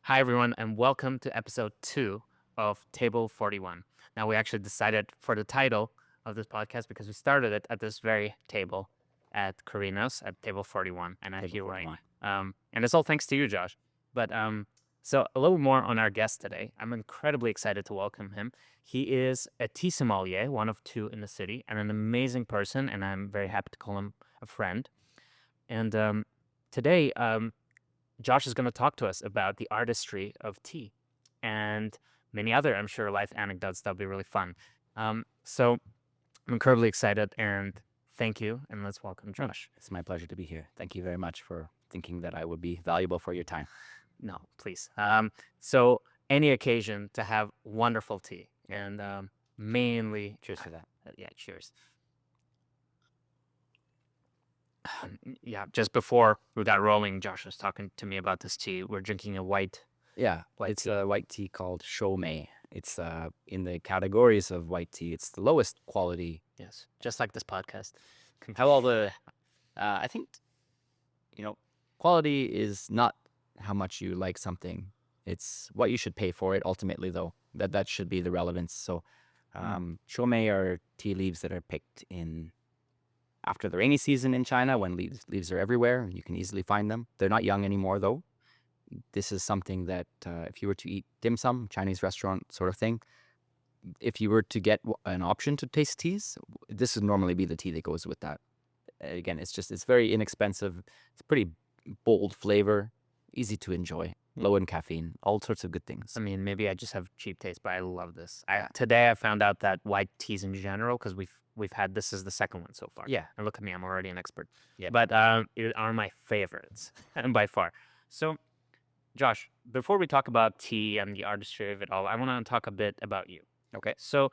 Hi, everyone, and welcome to episode 2 of Table 41. Now, we actually decided for the title of this podcast because we started it at this very table at Carino's at Table 41, and I Table feel right. 41. And it's all thanks to you, Josh. But so a little more on our guest today. I'm incredibly excited to welcome him. He is a tea sommelier, one of two in the city, and an amazing person, and I'm very happy to call him a friend. And today, Josh is going to talk to us about the artistry of tea and many other, I'm sure, life anecdotes that'll be really fun. So I'm incredibly excited and thank you. And let's welcome Josh. It's my pleasure to be here. Thank you very much for thinking that I would be valuable for your time. No, please. So any occasion to have wonderful tea and mainly, Cheers for that. yeah, cheers. Yeah, just before we got rolling, Josh was talking to me about this tea. We're drinking a white. Yeah, White it's tea. a white tea called Shomei. It's in the categories of white tea. It's the lowest quality. Yes, just like this podcast. How all the, I think, quality is not how much you like something. It's what you should pay for it. Ultimately, though, that should be the relevance. So, Shomei are tea leaves that are picked in after the rainy season in China when leaves are everywhere. You can easily find them. They're not young anymore, though. This is something that if you were to eat dim sum, Chinese restaurant sort of thing, if you were to get an option to taste teas, this would normally be the tea that goes with that. Again, it's very inexpensive. It's pretty bold flavor, easy to enjoy, low in caffeine, all sorts of good things. I mean, maybe I just have cheap taste, but I love this. Yeah. Today I found out that white teas in general, because we've had this is the second one so far. Yeah. And look at me, I'm already an expert. Yeah. But it are my favorites, and by far. So, Josh, before we talk about tea and the artistry of it all, I want to talk a bit about you. Okay. So,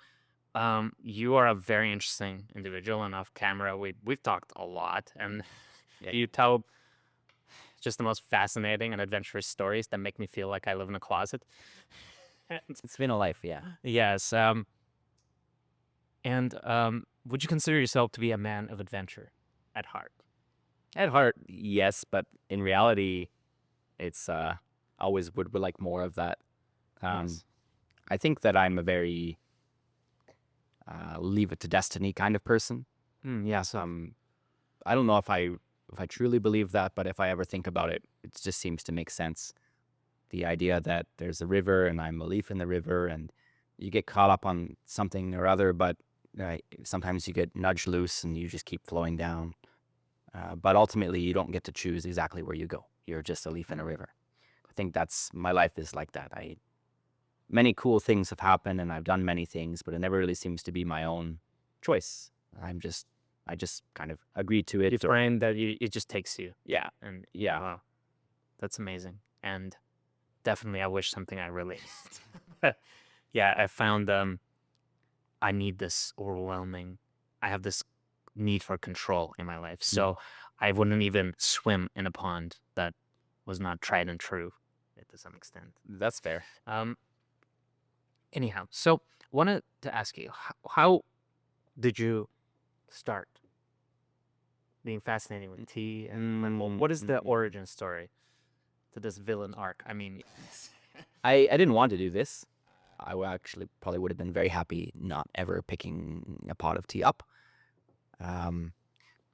you are a very interesting individual, and off camera we've talked a lot, and Yeah. you tell just the most fascinating and adventurous stories that make me feel like I live in a closet. It's been a life, yeah. Yes. And would you consider yourself to be a man of adventure at heart? At heart, yes, but in reality, it's always would like more of that. Yes. I think that I'm a very leave it to destiny kind of person. Yes. I don't know if I truly believe that, but if I ever think about it, it just seems to make sense. The idea that there's a river and I'm a leaf in the river, and you get caught up on something or other, but sometimes you get nudged loose and you just keep flowing down. But ultimately, you don't get to choose exactly where you go. You're just a leaf in a river. I think that's my life is like that. Many cool things have happened and I've done many things, but it never really seems to be my own choice. I just kind of agreed to it. You find that it just takes you. Yeah. And Yeah. wow, that's amazing. And definitely, I wish something I really. Yeah, I found I need this overwhelming. I have this need for control in my life, so I wouldn't even swim in a pond that was not tried and true to some extent. That's fair. Anyhow, so wanted to ask you, how did you start being fascinated with tea, and what is the origin story to this villain arc? I mean, I didn't want to do this. I actually probably would have been very happy not ever picking a pot of tea up.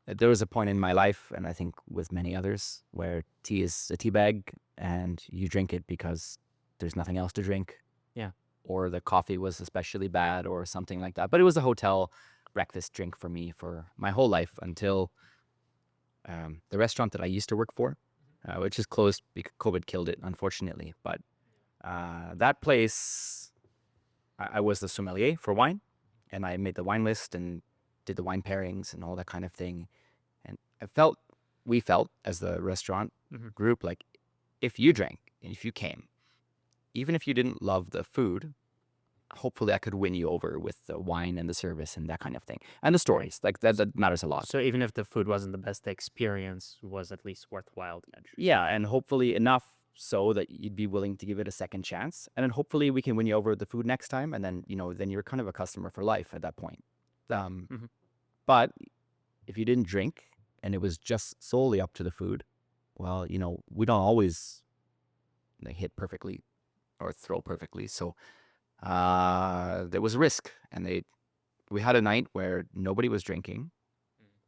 There was a point in my life, and I think with many others, where tea is a tea bag and you drink it because there's nothing else to drink. Yeah. Or the coffee was especially bad or something like that. But it was a hotel breakfast drink for me for my whole life until the restaurant that I used to work for, which is closed because COVID killed it, unfortunately. But that place, I was the sommelier for wine, and I made the wine list and did the wine pairings and all that kind of thing. And we felt as the restaurant group, like if you drank and if you came, even if you didn't love the food, hopefully I could win you over with the wine and the service and that kind of thing. And the stories, like that matters a lot. So even if the food wasn't the best, the experience was at least worthwhile. Yeah, and hopefully enough so that you'd be willing to give it a second chance. And then hopefully we can win you over with the food next time. And then, then you're kind of a customer for life at that point. But if you didn't drink and it was just solely up to the food, well, we don't always they hit perfectly or throw perfectly. So there was a risk, and we had a night where nobody was drinking.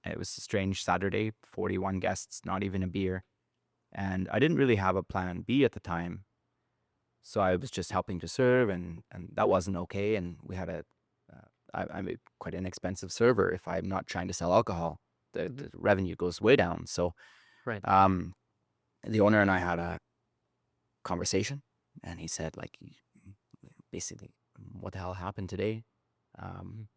It was a strange Saturday, 41 guests, not even a beer. And I didn't really have a plan B at the time. So I was just helping to serve, and that wasn't okay. And we had I'm quite an expensive server if I'm not trying to sell alcohol. The revenue goes way down. So Right. um, the owner and I had a conversation, and he said, like, basically, what the hell happened today? Um,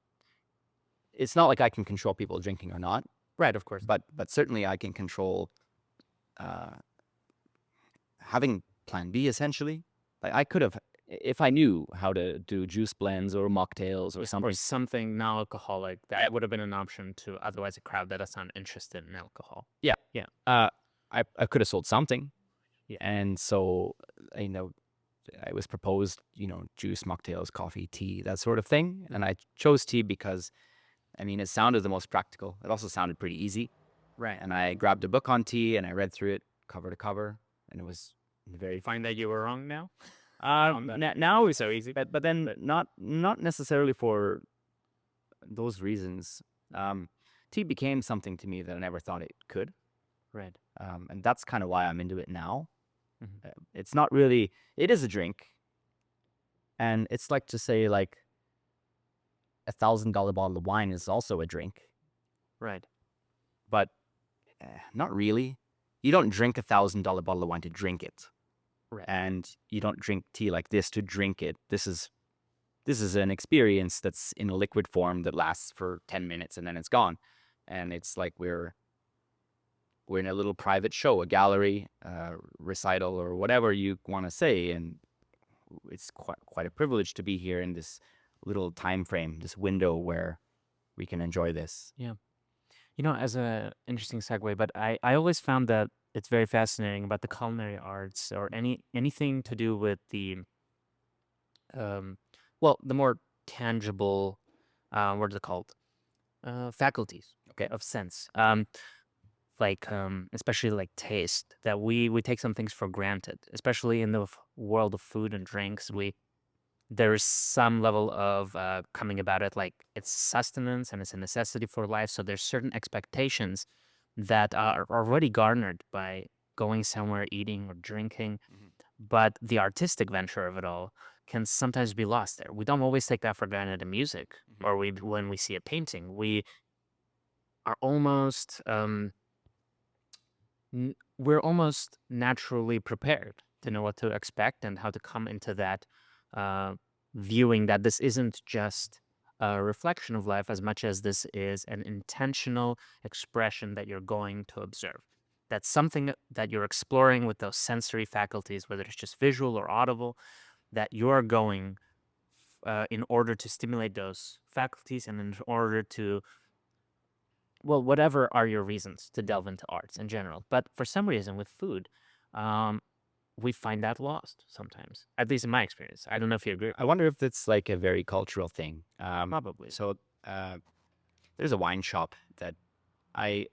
it's not like I can control people drinking or not, Right, of course. but certainly I can control uh, having plan B, essentially. Like, I could have, if I knew how to do juice blends or mocktails or Or something. something non-alcoholic that would have been an option to otherwise a crowd that is not interested in alcohol. Yeah. Yeah. I could have sold something. Yeah. And so, you know, I was proposed, juice, mocktails, coffee, tea, that sort of thing. And I chose tea because, I mean, it sounded the most practical. It also sounded pretty easy. Right. And I grabbed a book on tea and I read through it cover to cover. And it was very Find that you were wrong now? now It's so easy. but then not necessarily for those reasons. Tea became something to me that I never thought it could. Right. And that's kind of why I'm into it now. Mhm. It's not really, it is a drink. And it's like to say, like, $1,000 bottle of wine is also a drink, Right. but not really. You don't drink $1,000 bottle of wine to drink it. Right. And you don't drink tea like this to drink it. This is an experience that's in a liquid form that lasts for 10 minutes and then it's gone. And it's like we're in a little private show, a gallery, recital, or whatever you want to say. And it's quite a privilege to be here in this little time frame, this window where we can enjoy this. Yeah. As a interesting segue, but I always found that it's very fascinating about the culinary arts or anything to do with the the more tangible what are they called? Faculties, okay, of sense. Like especially like taste, that we take some things for granted, especially in the world of food and drinks. There's some level of coming about it like it's sustenance and it's a necessity for life. So there's certain expectations that are already garnered by going somewhere, eating or drinking. But the artistic venture of it all can sometimes be lost there. We don't always take that for granted in music, or when we see a painting, we are almost we're almost naturally prepared to know what to expect and how to come into that uh, viewing that this isn't just a reflection of life as much as this is an intentional expression that you're going to observe. That's something that you're exploring with those sensory faculties, whether it's just visual or audible, that you're going in order to stimulate those faculties and in order to, well, whatever are your reasons to delve into arts in general. But for some reason with food, um, we find that lost sometimes, at least in my experience. I don't know if you agree. I wonder if it's like a very cultural thing. Probably. So there's a wine shop that I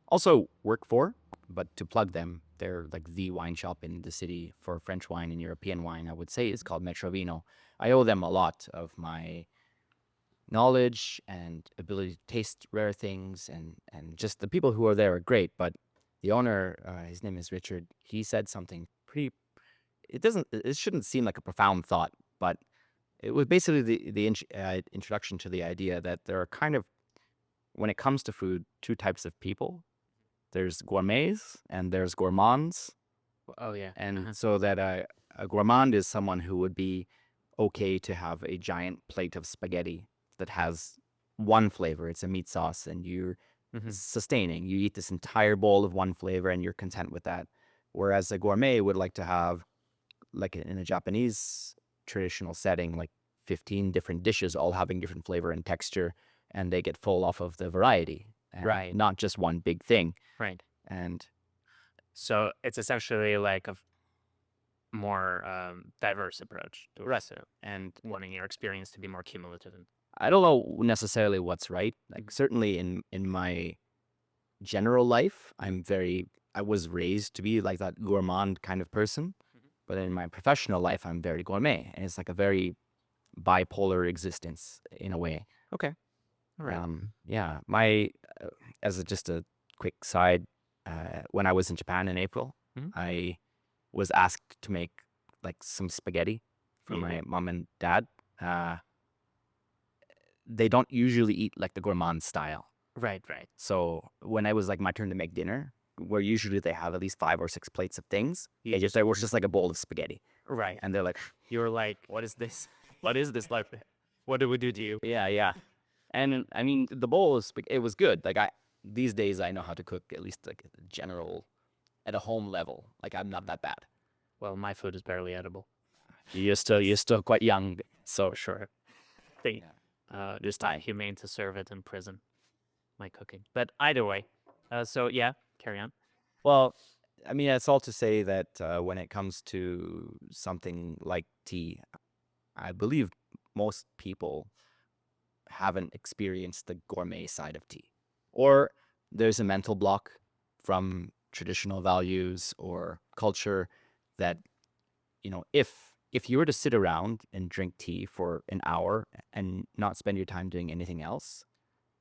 also work for, but to plug them, they're like the wine shop in the city for French wine and European wine, I would say. It's called Metrovino. I owe them a lot of my knowledge and ability to taste rare things, and just the people who are there are great. But the owner, his name is Richard, he said something pretty, it shouldn't seem like a profound thought, but it was basically the introduction to the idea that there are kind of, when it comes to food, two types of people. There's gourmets and there's gourmands. Oh yeah. And so that a gourmand is someone who would be okay to have a giant plate of spaghetti that has one flavor. It's a meat sauce, and you're sustaining. You eat this entire bowl of one flavor and you're content with that. Whereas a gourmet would like to have, like in a Japanese traditional setting, like 15 different dishes all having different flavor and texture, and they get full off of the variety. And Right. not just one big thing. Right. And So it's essentially like a more diverse approach to it, and wanting your experience to be more cumulative. I don't know necessarily what's right. Like, certainly in my general life, I'm very I was raised to be like that gourmand kind of person, but in my professional life, I'm very gourmet, and it's like a very bipolar existence in a way. Okay. All right. Yeah, my as just a quick side, when I was in Japan in April, Mhm. I was asked to make like some spaghetti for Yeah. my mom and dad. Uh, they don't usually eat like the gourmand style. Right. Right. So when it was like my turn to make dinner, where usually they have at least 5 or 6 plates of things, You there was just like a bowl of spaghetti, right. and they're like, You were like, what is this? What is this like? What did we do to you? yeah, yeah. And I mean, the bowl was it was good. Like these days I know how to cook at least like a general at a home level. Like I'm not that bad. Well, my food is barely edible. You're still quite young. So sure. They Yeah. just humane to serve it in prison. My cooking. But either way. So yeah, carry on. Well, I mean, it's all to say that when it comes to something like tea, I believe most people haven't experienced the gourmet side of tea, or there's a mental block from traditional values or culture that if you were to sit around and drink tea for an hour and not spend your time doing anything else,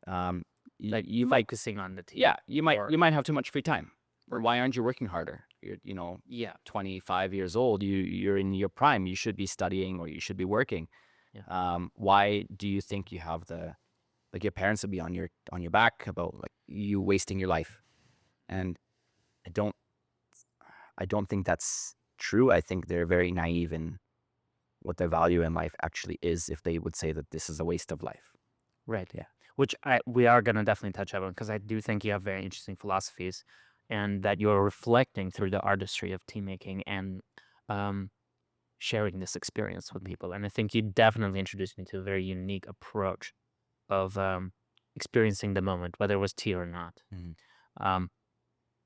um, Like you might focusing on the tea. yeah you might Or- you might have too much free time. Or Right. why aren't you working harder? You're Yeah. 25 years old. You're in your prime. You should be studying or you should be working. Yeah. Why do you think you have like your parents would be on your back about like you wasting your life? And I don't I don't think that's true. I think they're very naive in what their value in life actually is if they would say that this is a waste of life. Right. Yeah. Which we are going to definitely touch on because I do think you have very interesting philosophies and that you're reflecting through the artistry of tea making and um, sharing this experience with people. And I think you definitely introduced me to a very unique approach of experiencing the moment, whether it was tea or not. Mhm. Um,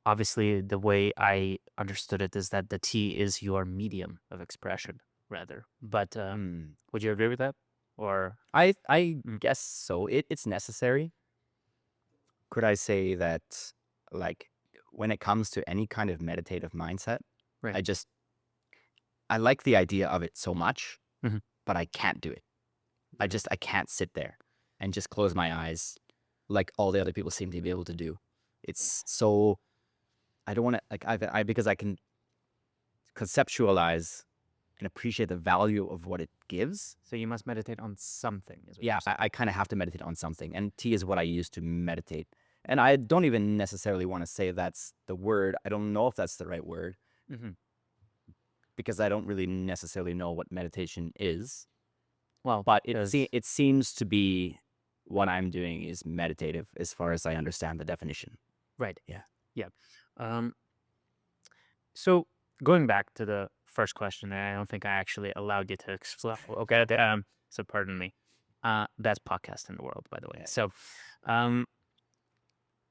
Obviously, the way I understood it is that the tea is your medium of expression, rather. But Mm. would you agree with that? Or I Mm, guess so. It's necessary. Could I say that, like, when it comes to any kind of meditative mindset, right? I just I like the idea of it so much, Mhm. but I can't do it. I can't sit there and just close my eyes like all the other people seem to be able to do. It's so I don't want to like I because I can conceptualize and appreciate the value of what it gives. So you must meditate on something, is what Yeah, you're saying. I kind of have to meditate on something, and tea is what I use to meditate. And I don't even necessarily want to say that's the word. I don't know if that's the right word Mm-hmm. because I don't really necessarily know what meditation is. Well, But because it seems to be what I'm doing is meditative as far as I understand the definition. right, Yeah. yeah. Um, so going back to the first question, I don't think I actually allowed you to explain. Okay, so pardon me. Best podcast in the world, by the way. Yeah. So, um,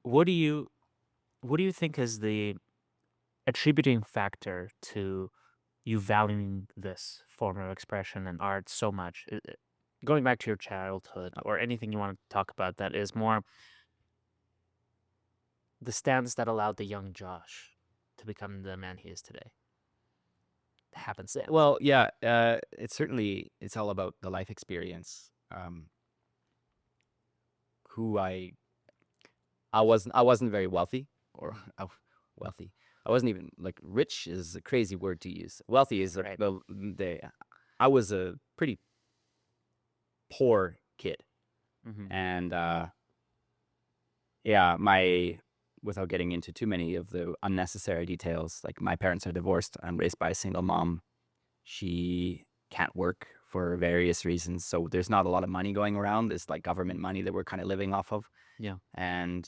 what do you what do you think is the attributing factor to you valuing this form of expression and art so much? Going back to your childhood or anything you want to talk about that is more the stance that allowed the young Josh to become the man he is today. Happenstance. Well, yeah, it's all about the life experience. Who I wasn't very wealthy or wealthy. I wasn't even like rich is a crazy word to use. Wealthy is like Right. the I was a pretty poor kid. Mm-hmm. And yeah, my without getting into too many of the unnecessary details, like my parents are divorced. I'm raised by a single mom. She can't work for various reasons, so there's not a lot of money going around. It's like government money that we're kind of living off of. Yeah. And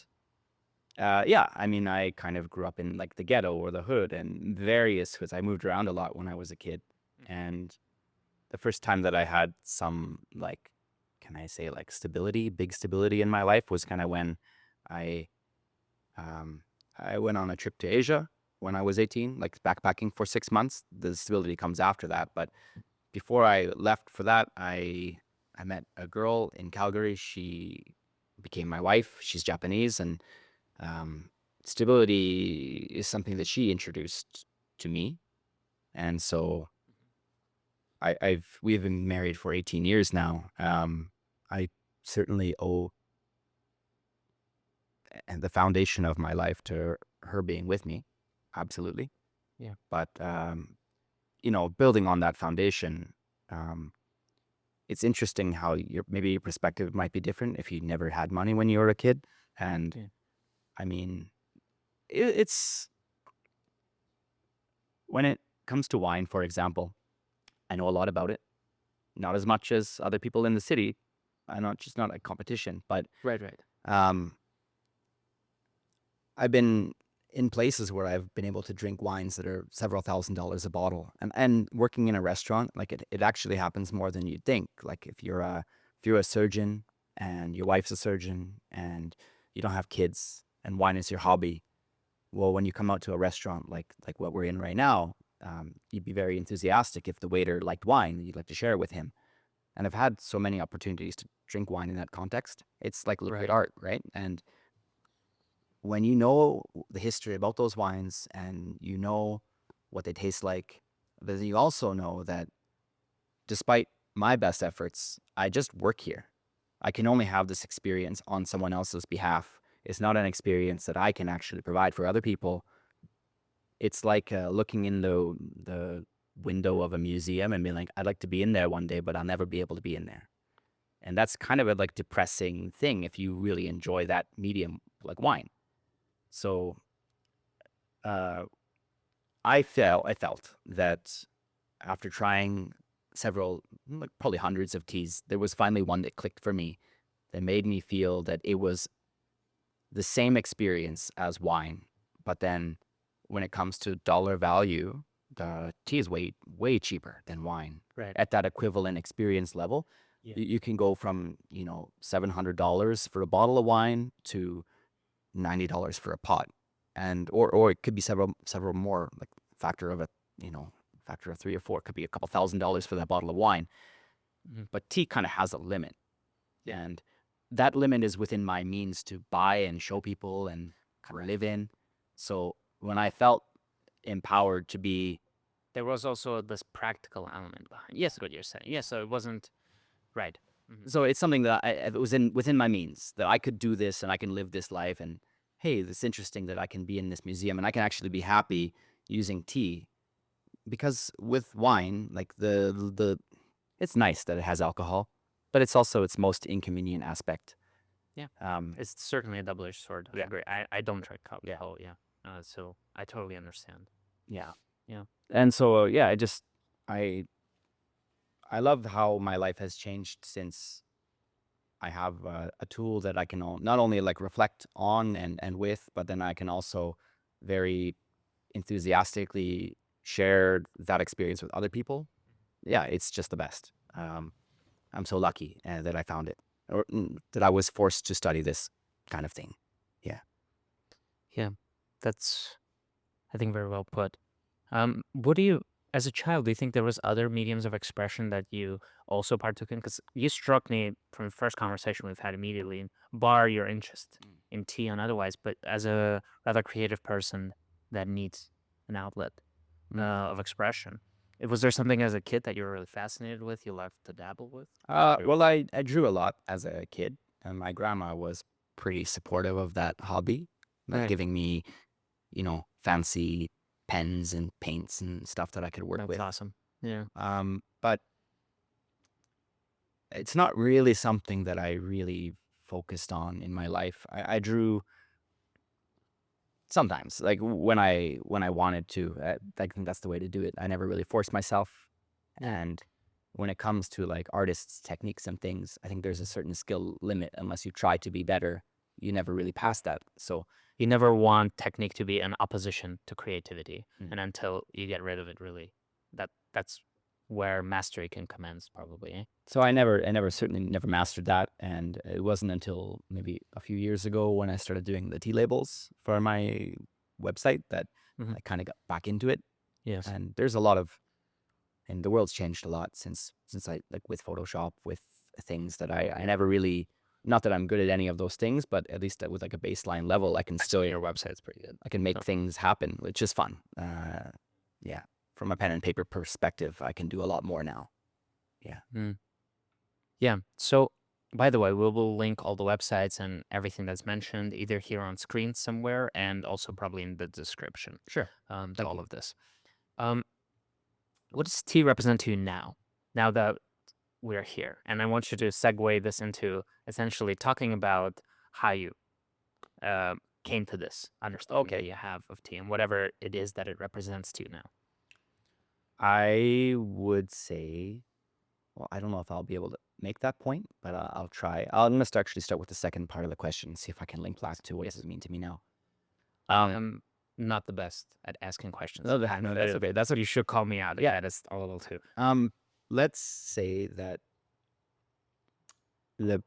yeah, I mean, I kind of grew up in like the ghetto or the hood and various hoods. I moved around a lot when I was a kid. And the first time that I had some like, can I say like stability, big stability in my life was kind of when I um, I went on a trip to Asia when I was 18, like backpacking for 6 months. The stability comes after that. But before I left for that, I met a girl in Calgary. She became my wife. She's Japanese, and um, stability is something that she introduced to me. And so we've been married for 18 years now. I certainly owe the foundation of my life to her being with me. Absolutely. Yeah. But, building on that foundation, um, it's interesting how maybe your perspective might be different if you never had money when you were a kid. And Yeah. I mean, it's when it comes to wine, for example, I know a lot about it, not as much as other people in the city. I'm not just not a competition, but Right. Right. um, I've been in places where I've been able to drink wines that are several $1,000s a bottle, and working in a restaurant, like it actually happens more than you'd think. Like if you're a surgeon and your wife's a surgeon and you don't have kids and wine is your hobby, well, when you come out to a restaurant like what we're in right now, you'd be very enthusiastic if the waiter liked wine. You'd like to share it with him. And I've had so many opportunities to drink wine in that context. It's like looking at Right. art, right? And when you know the history about those wines and you know what they taste like, then you also know that despite my best efforts, I just work here. I can only have this experience on someone else's behalf. It's not an experience that I can actually provide for other people. It's like looking in the window of a museum and being like, I'd like to be in there one day, but I'll never be able to be in there. And that's kind of a like depressing thing if you really enjoy that medium like wine. So uh, I felt that after trying several, like probably hundreds of teas, there was finally one that clicked for me that made me feel that it was the same experience as wine, but then when it comes to dollar value, the tea is way cheaper than wine Right. at that equivalent experience level. Yeah. You can go from $700 for a bottle of wine to $90 for a pot, and or it could be several more, like factor of factor of 3 or 4. It could be a couple $1,000s for that bottle of wine. Mhm. But tea kind of has a limit, Yeah. and that limit is within my means to buy and show people and kind of live in. So when I felt empowered to be, There was also this practical element behind. Yes, what you're saying. Yes, so it wasn't right. so it's something that it was within my means that I could do this and I can live this life. And hey, it's interesting that I can be in this museum and I can actually be happy using tea, because with wine, like the it's nice that it has alcohol, but it's also its most inconvenient aspect. Yeah. Um, It's certainly a double-edged sword. I Yeah. agree. I don't drink alcohol. Yeah. So I totally understand. yeah. Yeah. And so yeah, I I love how my life has changed since I have a tool that I can not only like reflect on and with, but then I can also very enthusiastically share that experience with other people. Yeah, it's just the best. I'm so lucky that I found it, or that I was forced to study this kind of thing. Yeah. Yeah. That's, I think, very well put. What do you, as a child, do you think there was other mediums of expression that you also partook in? Because you struck me from the first conversation we've had immediately, bar your interest in tea and otherwise, but as a rather creative person that needs an outlet of expression. Was there something as a kid that you were really fascinated with, you loved to dabble with? Well, I drew a lot as a kid, and my grandma was pretty supportive of that hobby, like Right. giving me, fancy pens and paints and stuff that I could work That's with. awesome. Yeah. But it's not really something that I really focused on in my life. I drew sometimes, like when I wanted to. I think that's the way to do it. I never really forced myself. Yeah. And when it comes to like artists' techniques and things, I think there's a certain skill limit. Unless you try to be better, you never really pass that. So You never want technique to be an opposition to creativity. Mm. And until you get rid of it, really, that's where mastery can commence, probably. Eh? so certainly never mastered that. And it wasn't until maybe a few years ago when I started doing the tea labels for my website that Mhm. I kind of got back into it. Yes. And there's a lot of, and the world's changed a lot since I, like with Photoshop, with things that I never really Not that I'm good at any of those things, but at least with like a baseline level, I can still, Your website's pretty good. I can make things happen, which is fun. Yeah. From a pen and paper perspective, I can do a lot more now. Yeah. Yeah. So, by the way, we will link all the websites and everything that's mentioned either here on screen somewhere and also probably in the description. Sure. To all of this. What does tea represent to you now? Now that we're here, and I want you to segue this into essentially talking about how you came to this understanding that you have of tea and whatever it is that it represents to you now. I would say, well, I don't know if I'll be able to make that point, but I'll try. I'm going to actually start with the second part of the question, see if I can link back to what does it mean to me now. I'm not the best at asking questions. No, that's okay. That's what you should call me out. Yeah, that's a little too. Let's say that the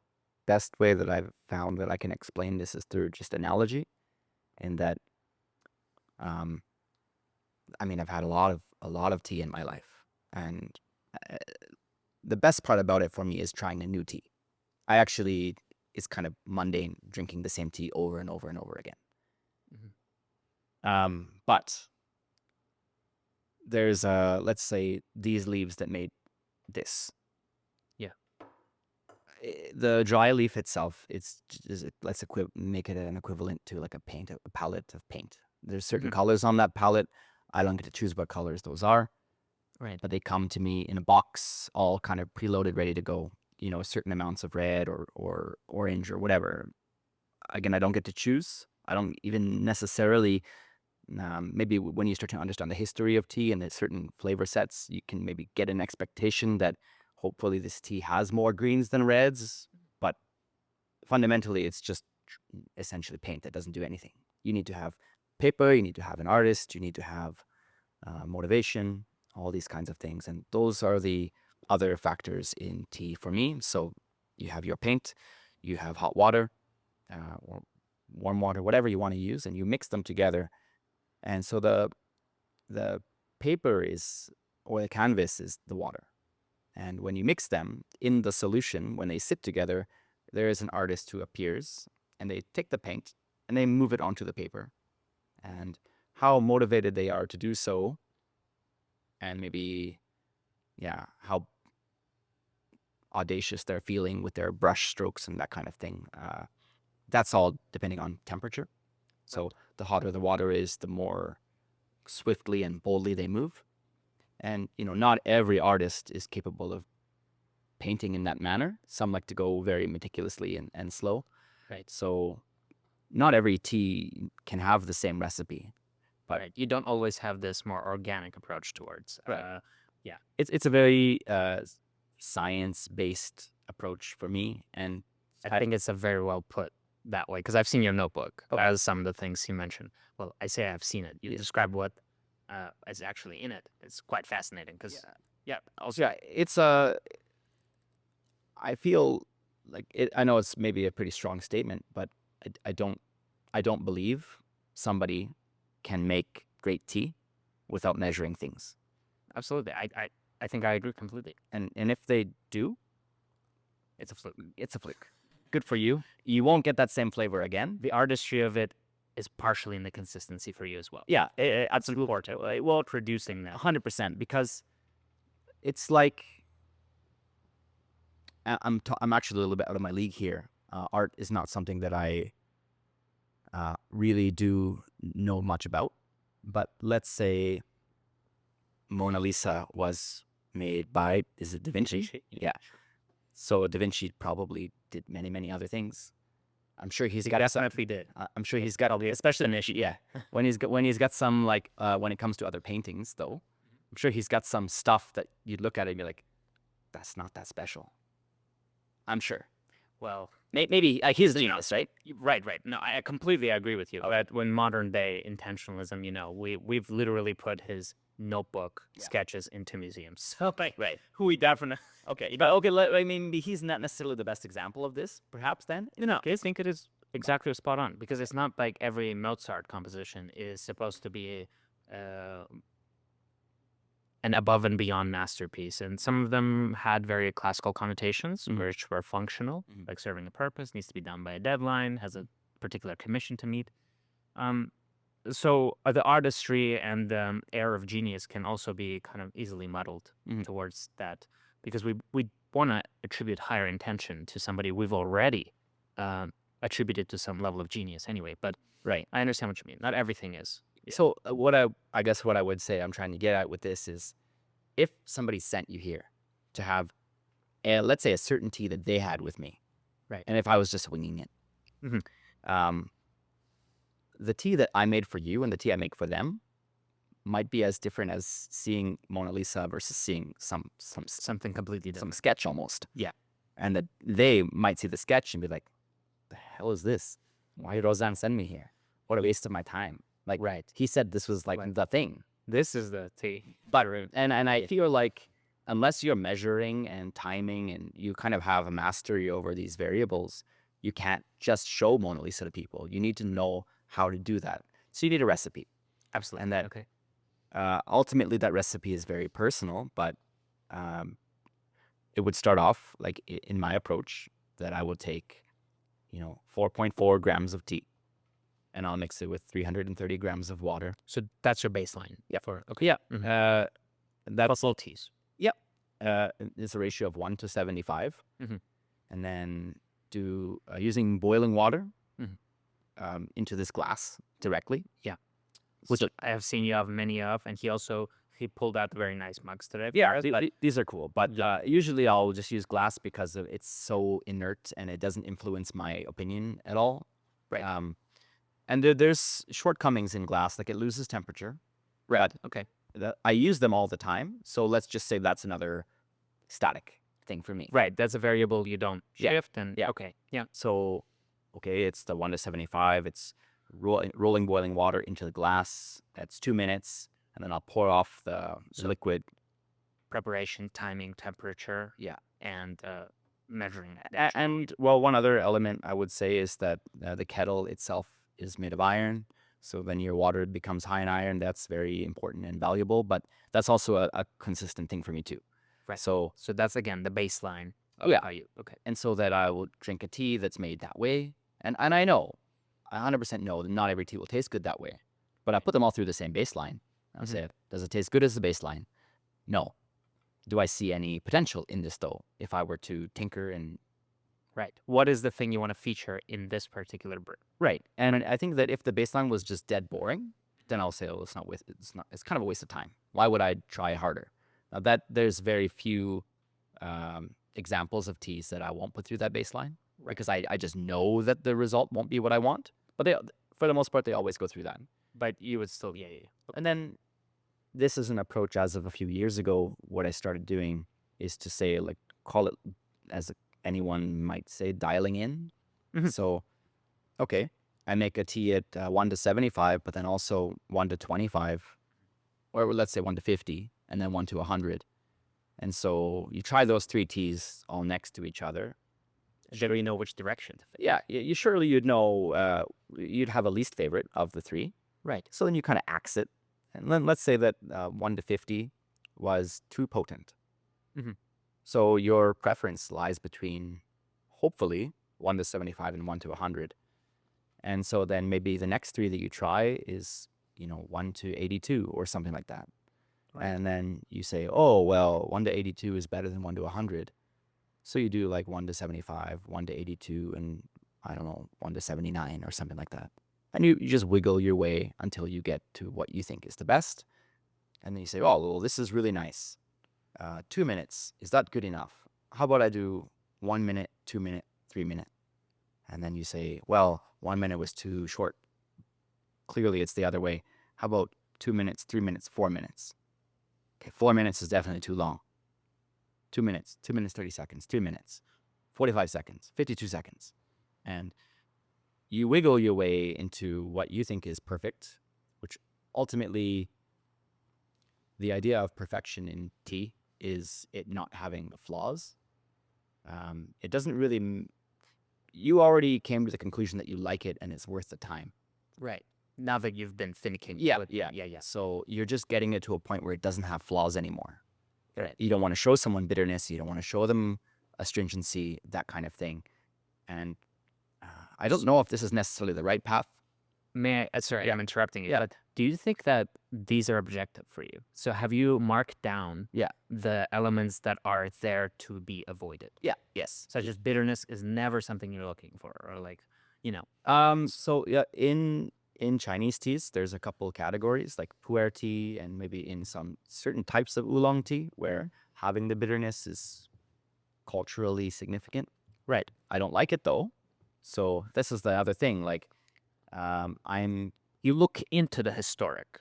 best way that I've found that I can explain this is through just analogy, and that, I mean, I've had a lot of tea in my life, and uh, the best part about it for me is trying a new tea. It's kind of mundane drinking the same tea over and over and over again. But there's let's say these leaves that made this. Yeah. The dry leaf itself, let's make it an equivalent to like a palette of paint. There's certain colors on that palette. I don't get to choose what colors those are. Right. But they come to me in a box, all kind of preloaded, ready to go. Certain amounts of red or orange or whatever. Again, I don't get to choose. I don't even necessarily. Maybe when you start to understand the history of tea and the certain flavor sets, you can maybe get an expectation that hopefully this tea has more greens than reds. But fundamentally, it's just essentially paint that doesn't do anything. You need to have paper. You need to have an artist. You need to have motivation. All these kinds of things. And those are the other factors in tea for me. So you have your paint, you have hot water, or warm water, whatever you want to use, and you mix them together. And so the paper or the canvas is the water. And when you mix them in the solution, when they sit together, there is an artist who appears, and they take the paint and they move it onto the paper. And how motivated they are to do so, and maybe, how audacious they're feeling with their brush strokes and that kind of thing. That's all depending on temperature. So the hotter the water is, the more swiftly and boldly they move. And, not every artist is capable of painting in that manner. Some like to go very meticulously and slow. Right. So not every tea can have the same recipe. But Right. You don't always have this more organic approach towards. Right. It's a very science-based approach for me, and I think it's a very well put that way because I've seen your notebook as some of the things you mentioned. Well, I say I've seen it. You describe what is actually in it. It's quite fascinating because it's I feel like it. I know it's maybe a pretty strong statement, but I don't believe somebody can make great tea without measuring things. Absolutely. I think I agree completely. And if they do, It's a fluke. it's a fluke. Good for you. You won't get that same flavor again. The artistry of it is partially in the consistency for you as well. Yeah, it's important. Well, producing that. 100%, because it's like I'm actually a little bit out of my league here. Art is not something that I really do know much about. But let's say Mona Lisa was made by, is it Da Vinci? Yeah. So Da Vinci probably did many, many other things. I'm sure he's got definitely did. I'm sure he's got all the, especially an issue. Yeah. when he's got some, like, when it comes to other paintings though, I'm sure he's got some stuff that you'd look at it and be like, that's not that special. I'm sure. Well, maybe he's the genius, right? Right. No, I completely agree with you. But when modern day intentionalism, we've literally put his notebook sketches into museums. So, Right. Who we definitely Okay, but I mean, he's not necessarily the best example of this, perhaps. Then I think it is exactly spot on because it's not like every Mozart composition is supposed to be an above and beyond masterpiece. And some of them had very classical connotations, which were functional, like serving a purpose, needs to be done by a deadline, has a particular commission to meet. So the artistry and the air of genius can also be kind of easily muddled towards that, because we want to attribute higher intention to somebody we've already attributed to some level of genius anyway. But Right. I understand what you mean. Not everything is. So I guess what I would say I'm trying to get at with this is, if somebody sent you here to have let's say a certainty that they had with me, Right. and if I was just winging it, the tea that I made for you and the tea I make for them might be as different as seeing Mona Lisa versus seeing Something completely some different. sketch almost. Yeah. And that they might see the sketch and be like, the hell is this? Why did Roseanne send me here? What a waste of my time. Like, Right. he said this was like the thing. This is the tea. But and I feel like unless you're measuring and timing and you kind of have a mastery over these variables, you can't just show Mona Lisa to people. You need to know how to do that. So you need a recipe. Absolutely. And that Okay. ultimately that recipe is very personal, but it would start off like in my approach that I would take, 4.4 grams of tea, and I'll mix it with 330 grams of water. So that's your baseline. Yep. Okay. Yeah. That's plus little teas. Yep. It's a ratio of 1 to 75. And then do using boiling water into this glass directly. Yeah. Which I have seen you have many of, and he pulled out very nice mugs today. Yeah, these are cool, but usually I'll just use glass because it's so inert and it doesn't influence my opinion at all. Right. And there's shortcomings in glass, like it loses temperature. Right. Okay. I use them all the time, so let's just say that's another static thing for me. Right. That's a variable you don't Yeah. shift. And Yeah. Okay. Yeah. So, okay, it's the 1 to 75. It's rolling boiling water into the glass. That's 2 minutes. And then I'll pour off the liquid. Preparation, timing, temperature. Yeah. And measuring it. And, well, one other element I would say is that the kettle itself is made of iron. So then your water becomes high in iron. That's very important and valuable. But that's also a consistent thing for me too. Right. So that's, again, the baseline. Oh, yeah. Okay. And so that I will drink a tea that's made that way. And I know, I 100% know that not every tea will taste good that way. But I put them all through the same baseline. I say, does it taste good as a baseline? No. Do I see any potential in this, though, if I were to tinker and... Right. What is the thing you want to feature in this particular brew? Right. And I think that if the baseline was just dead boring, then I'll say, oh, it's kind of a waste of time. Why would I try harder? Now that there's very few examples of teas that I won't put through that baseline, because I just know that the result won't be what I want. But for the most part, they always go through that. But you would still, yeah. And then this is an approach as of a few years ago. What I started doing is to say, like, call it, as anyone might say, dialing in. So, okay, I make a tea at 1 to 75, but then also 1 to 25, or let's say 1 to 50, and then 1 to 100. And so you try those 3 teas all next to each other. Generally, you know which direction to fit. Yeah, you'd know, you'd have a least favorite of the 3. Right. So then you kind of axe it. And then let's say that 1 to 50 was too potent. So your preference lies between, hopefully, 1 to 75 and 1 to 100. And so then maybe the next 3 that you try is, 1 to 82 or something like that. Right. And then you say, oh, well, 1 to 82 is better than 1 to 100. So you do like 1 to 75, 1 to 82, and I don't know, 1 to 79 or something like that. And you just wiggle your way until you get to what you think is the best. And then you say, oh, well, this is really nice. 2 minutes, is that good enough? How about I do 1 minute, 2 minute, 3 minute? And then you say, well, 1 minute was too short. Clearly it's the other way. How about 2 minutes, 3 minutes, 4 minutes? Okay, 4 minutes is definitely too long. 2 minutes, 2 minutes, 30 seconds, 2 minutes, 45 seconds, 52 seconds. And you wiggle your way into what you think is perfect, which ultimately, the idea of perfection in tea is it not having flaws. It doesn't really... You already came to the conclusion that you like it and it's worth the time. Right. Now that you've been finicking. Yeah, with, yeah. yeah. So you're just getting it to a point where it doesn't have flaws anymore. Right. You don't want to show someone bitterness. You don't want to show them astringency, that kind of thing. And I don't know if this is necessarily the right path. May I, sorry, Yeah. I'm interrupting you, Yeah. but do you think that these are objective for you? So have you marked down Yeah. the elements that are there to be avoided? Yeah. Yes. Such as bitterness is never something you're looking for, or like, So yeah, in Chinese teas, there's a couple categories like pu'er tea and maybe in some certain types of oolong tea where having the bitterness is culturally significant. right. I don't like it though. So this is the other thing. Like, I'm You look into the historic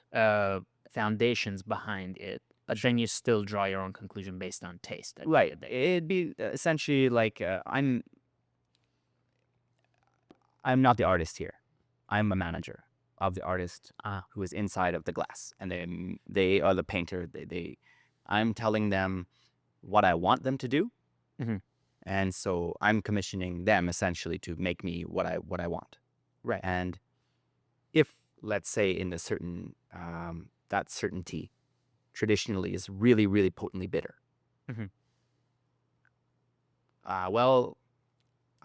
foundations behind it, but then you still draw your own conclusion based on taste. right. It'd be essentially like I'm not the artist here. I'm a manager of the artist who is inside of the glass, and then they are the painter. I'm telling them what I want them to do, Mhm. and so I'm commissioning them essentially to make me what I want. Right. And if, let's say, in a certain that certain tea traditionally is really, really potently bitter, Mhm. well,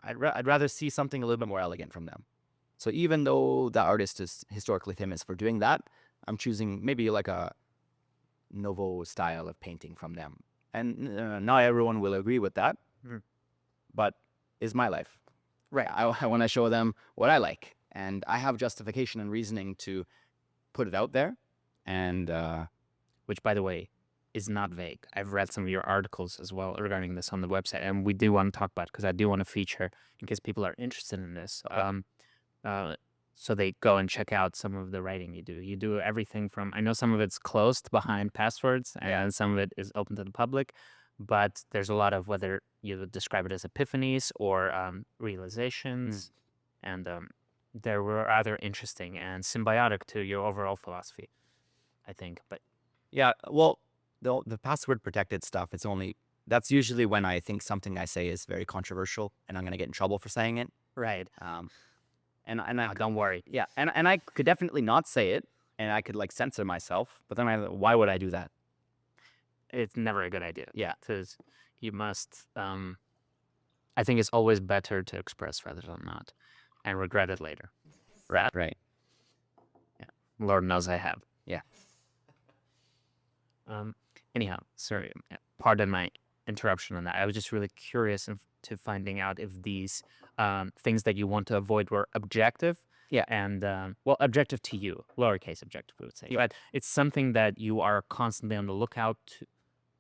I'd rather see something a little bit more elegant from them. So even though the artist is historically famous for doing that, I'm choosing maybe like a Nouveau style of painting from them. And not everyone will agree with that, Mhm. but it's my life. Right. I want to show them what I like. And I have justification and reasoning to put it out there. And Which, by the way, is not vague. I've read some of your articles as well regarding this on the website, and we do want to talk about it because I do want to feature in case people are interested in this. So they go and check out some of the writing you do. You do everything from, I know some of it's closed behind passwords and some of it is open to the public, but there's a lot of whether you would describe it as epiphanies or realizations. And they were rather interesting and symbiotic to your overall philosophy, I think. But yeah, well, the password protected stuff, that's usually when I think something I say is very controversial and I'm going to get in trouble for saying it. right. And I Don't worry. yeah, and I could definitely not say it, and I could like censor myself. But then why would I do that? It's never a good idea. Yeah. Because you must, I think it's always better to express rather than not and regret it later. Right. Lord knows I have. Yeah. Anyhow, sorry, pardon my interruption on that. I was just really curious to finding out if these things that you want to avoid were objective. Yeah. And, well, objective to you, lowercase objective, we would say. But it's something that you are constantly on the lookout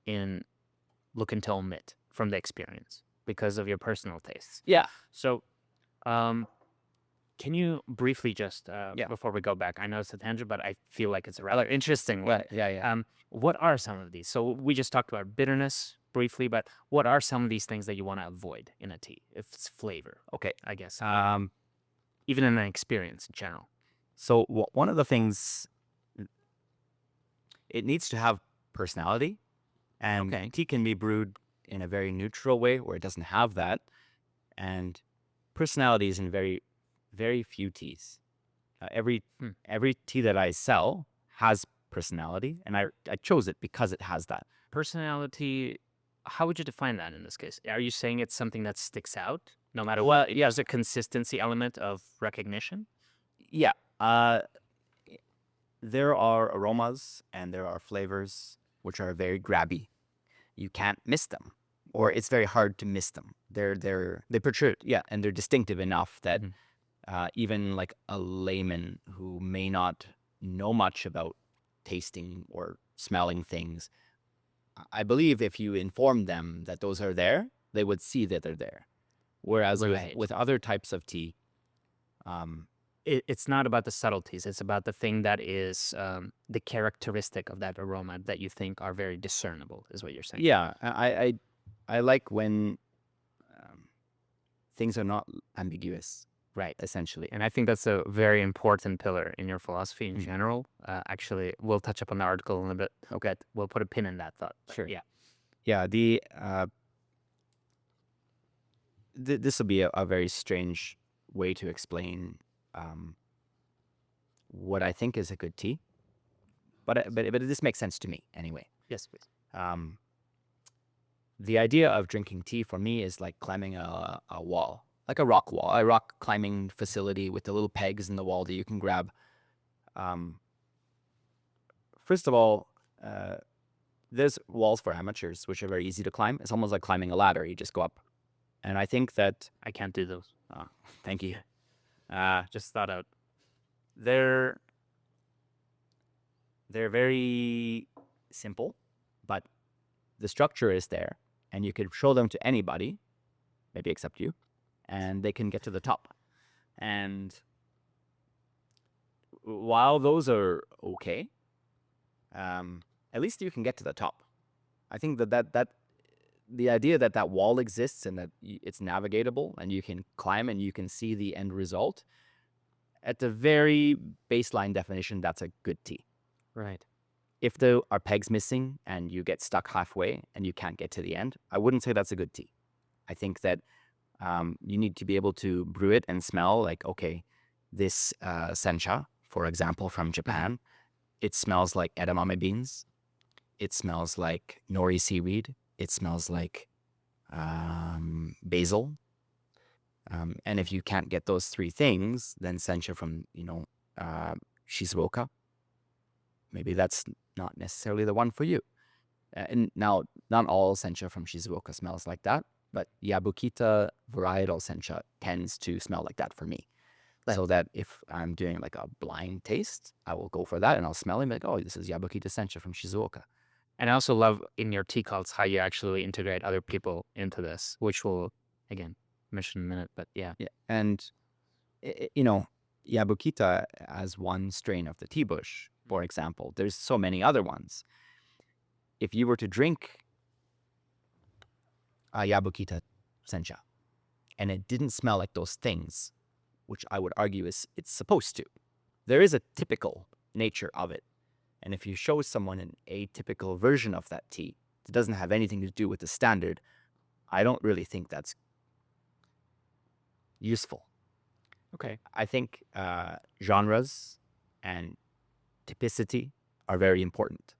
looking to omit from the experience because of your personal tastes. Yeah. So, can you briefly just, before we go back, I know it's a tangent, but I feel like it's a rather interesting one. Yeah. What are some of these? So we just talked about bitterness briefly, but what are some of these things that you want to avoid in a tea? If it's flavor, Okay. I guess. Even in an experience in general. So one of the things, it needs to have personality, and Okay. tea can be brewed in a very neutral way where it doesn't have that, and personality is in very, very few teas. Every tea that I sell has personality, and I chose it because it has that. Personality, how would you define that in this case? Are you saying it's something that sticks out no matter Well, what? It has a consistency element of recognition? Yeah. There are aromas and there are flavors which are very grabby. You can't miss them, or it's very hard to miss them. They protrude, yeah, and they're distinctive enough that even like a layman who may not know much about tasting or smelling things, I believe if you inform them that those are there, they would see that they're there. Whereas Right. with other types of tea, It's not about the subtleties. It's about the thing that is the characteristic of that aroma that you think are very discernible, is what you're saying. yeah, I like when things are not ambiguous, Right. essentially. And I think that's a very important pillar in your philosophy in general. Actually, we'll touch up on the article in a bit. Okay. We'll put a pin in that thought. Sure. Yeah. Yeah, this will be a very strange way to explain what I think is a good tea, but this makes sense to me anyway. Yes, please. The idea of drinking tea for me is like climbing a wall, like a rock wall, a rock climbing facility with the little pegs in the wall that you can grab. First of all, there's walls for amateurs, which are very easy to climb. It's almost like climbing a ladder. You just go up. And I think that, I can't do those. thank you. Just thought out. They're very simple, but the structure is there, and you could show them to anybody, maybe except you, and they can get to the top. And while those are okay, at least you can get to the top. I think that the idea that that wall exists and that it's navigatable and you can climb and you can see the end result, at the very baseline definition, that's a good tea. Right. If there are pegs missing and you get stuck halfway and you can't get to the end, I wouldn't say that's a good tea. I think that you need to be able to brew it and smell like, okay, this sencha, for example, from Japan, it smells like edamame beans. It smells like nori seaweed. It smells like basil. And if you can't get those three things, then sencha from, Shizuoka, maybe that's not necessarily the one for you. And now, not all sencha from Shizuoka smells like that, but Yabukita varietal sencha tends to smell like that for me. Right. So that if I'm doing like a blind taste, I will go for that and I'll smell it and be like, oh, this is Yabukita sencha from Shizuoka. And I also love in your tea cults how you actually integrate other people into this, which we'll, again, mention in a minute, but yeah. Yeah. And, Yabukita as one strain of the tea bush, for example. There's so many other ones. If you were to drink a Yabukita sencha and it didn't smell like those things, which I would argue is it's supposed to, there is a typical nature of it. And if you show someone an atypical version of that tea that doesn't have anything to do with the standard, I don't really think that's useful. Okay. I think genres and typicity are very important.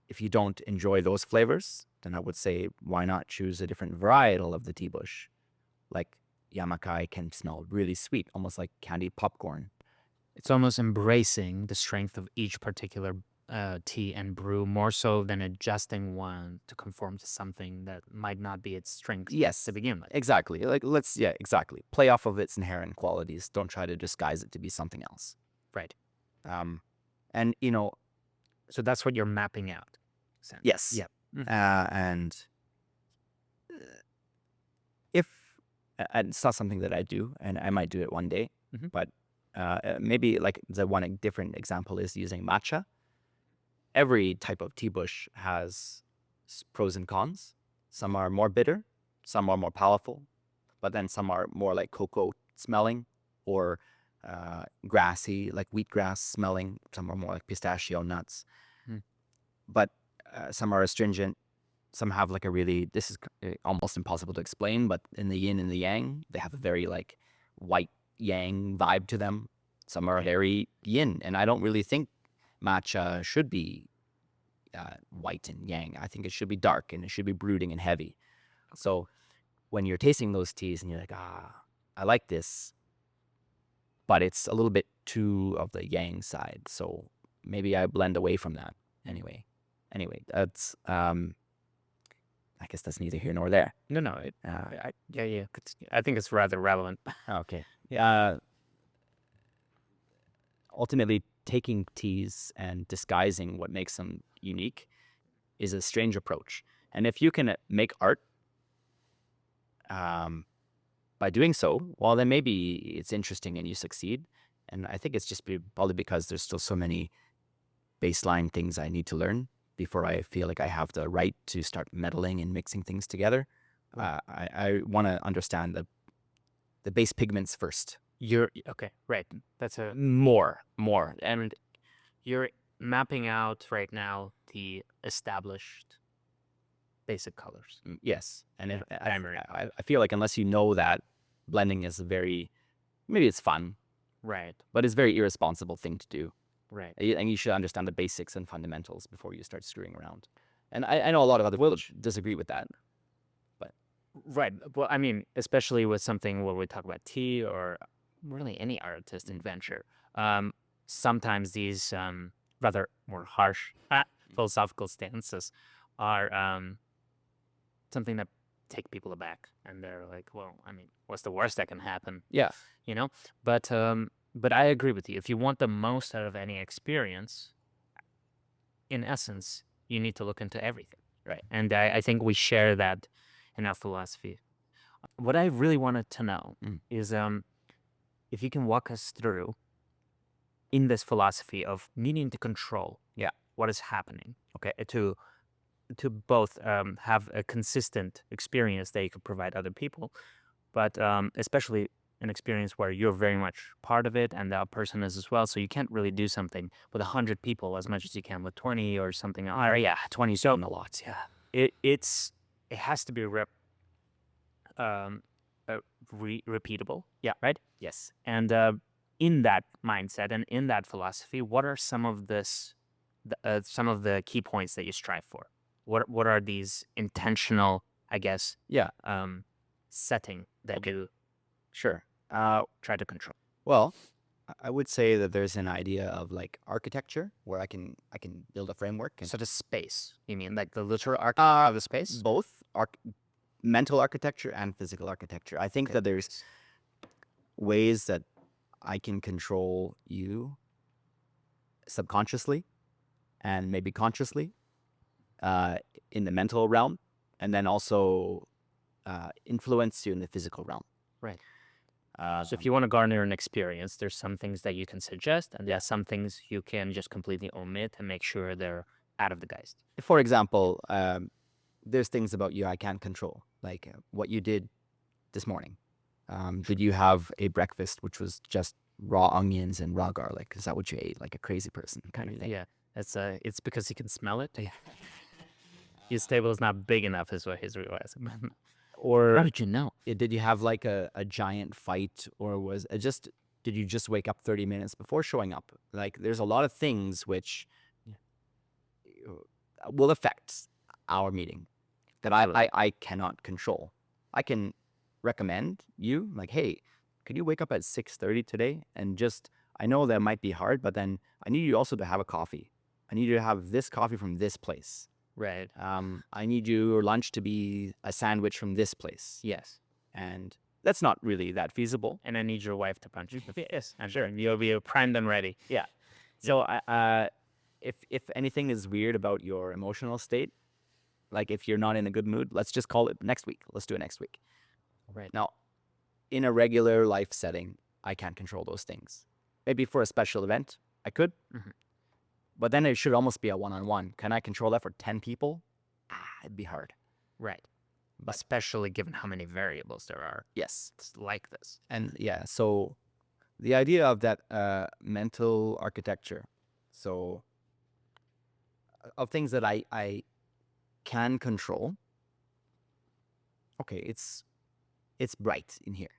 If you don't enjoy those flavors, then I would say, why not choose a different varietal of the tea bush? Like Yamakai can smell really sweet, almost like candied popcorn. It's almost embracing the strength of each particular tea and brew more so than adjusting one to conform to something that might not be its strength Yes, to begin with. exactly. Like exactly. Play off of its inherent qualities. Don't try to disguise it to be something else. Right. And So that's what you're mapping out. yes. Yep. And if it's not something that I do, and I might do it one day, but maybe like the one different example is using matcha. Every type of tea bush has pros and cons. Some are more bitter, some are more powerful, but then some are more like cocoa smelling or grassy, like wheatgrass smelling. Some are more like pistachio nuts. But some are astringent. Some have like this is almost impossible to explain, but in the yin and the yang, they have a very like white yang vibe to them. Some are very yin, and I don't really think matcha should be white and yang. I think it should be dark and it should be brooding and heavy. So when you're tasting those teas and you're like, I like this, but it's a little bit too of the yang side. So maybe I blend away from that. Anyway, that's I guess that's neither here nor there. No. Yeah. I think it's rather relevant. Okay. Ultimately, taking teas and disguising what makes them unique is a strange approach. And if you can make art by doing so, well, then maybe it's interesting and you succeed. And I think it's just probably because there's still so many baseline things I need to learn before I feel like I have the right to start meddling and mixing things together. I want to understand the base pigments first. You're okay, right? That's a more, and you're mapping out right now the established basic colors. Yes, and primary. I feel like unless you know that blending is maybe it's fun, Right. but it's a very irresponsible thing to do. Right. And you should understand the basics and fundamentals before you start screwing around. And I know a lot of other people disagree with that, but Right. Well, I mean, especially with something where we talk about tea or really any artistic venture, sometimes these rather more harsh philosophical stances are something that take people aback, and they're like, "Well, I mean, what's the worst that can happen?" yeah, You know. But I agree with you. If you want the most out of any experience, in essence, you need to look into everything. right. And I think we share that in our philosophy. What I really wanted to know Mm. is if you can walk us through in this philosophy of needing to control Yeah. what is happening, okay, to both have a consistent experience that you could provide other people, but especially an experience where you're very much part of it and that person is as well. So you can't really do something with 100 people as much as you can with 20 or something. Or yeah, 20 is so a lot. Yeah, it has to be um, repeatable. Yeah. Right. Yes. And in that mindset and in that philosophy, what are some of the key points that you strive for? What are these intentional, I guess, Yeah. setting that you Sure. try to control? Well, I would say that there's an idea of like architecture where I can build a framework and So the space, you mean like the literal architecture of the space? both mental architecture and physical architecture. I think that there's ways that I can control you subconsciously and maybe consciously uh, in the mental realm, and then also influence you in the physical realm. Right. So if you want to garner an experience, there's some things that you can suggest, and there's some things you can just completely omit and make sure they're out of the geist. For example, there's things about you I can't control, like what you did this morning. Did you have a breakfast which was just raw onions and raw garlic? Is that what you ate, like a crazy person kind of thing? Yeah, it's because he can smell it. His table is not big enough, is what he's realizing. Or How did you know? did you have like a giant fight, or was it just did you just wake up 30 minutes before showing up? Like there's a lot of things which will affect our meeting that I cannot control. I can recommend you like, hey, could you wake up at 6:30 today and just I know that might be hard, but then I need you also to have a coffee. I need you to have this coffee from this place. Right. I need your lunch to be a sandwich from this place. Yes. And that's not really that feasible. And I need your wife to punch you. Yes, I'm sure. You'll be primed and ready. Yeah. So if anything is weird about your emotional state, like if you're not in a good mood, let's just call it next week. Let's do it next week. Right. Now, in a regular life setting, I can't control those things. Maybe for a special event, I could. Mhm. But then it should almost be a one-on-one. Can I control that for 10 people? It'd be hard. Right. Especially given how many variables there are. Yes. It's like this. And yeah, so the idea of that mental architecture, so of things that I can control. Okay, it's bright in here.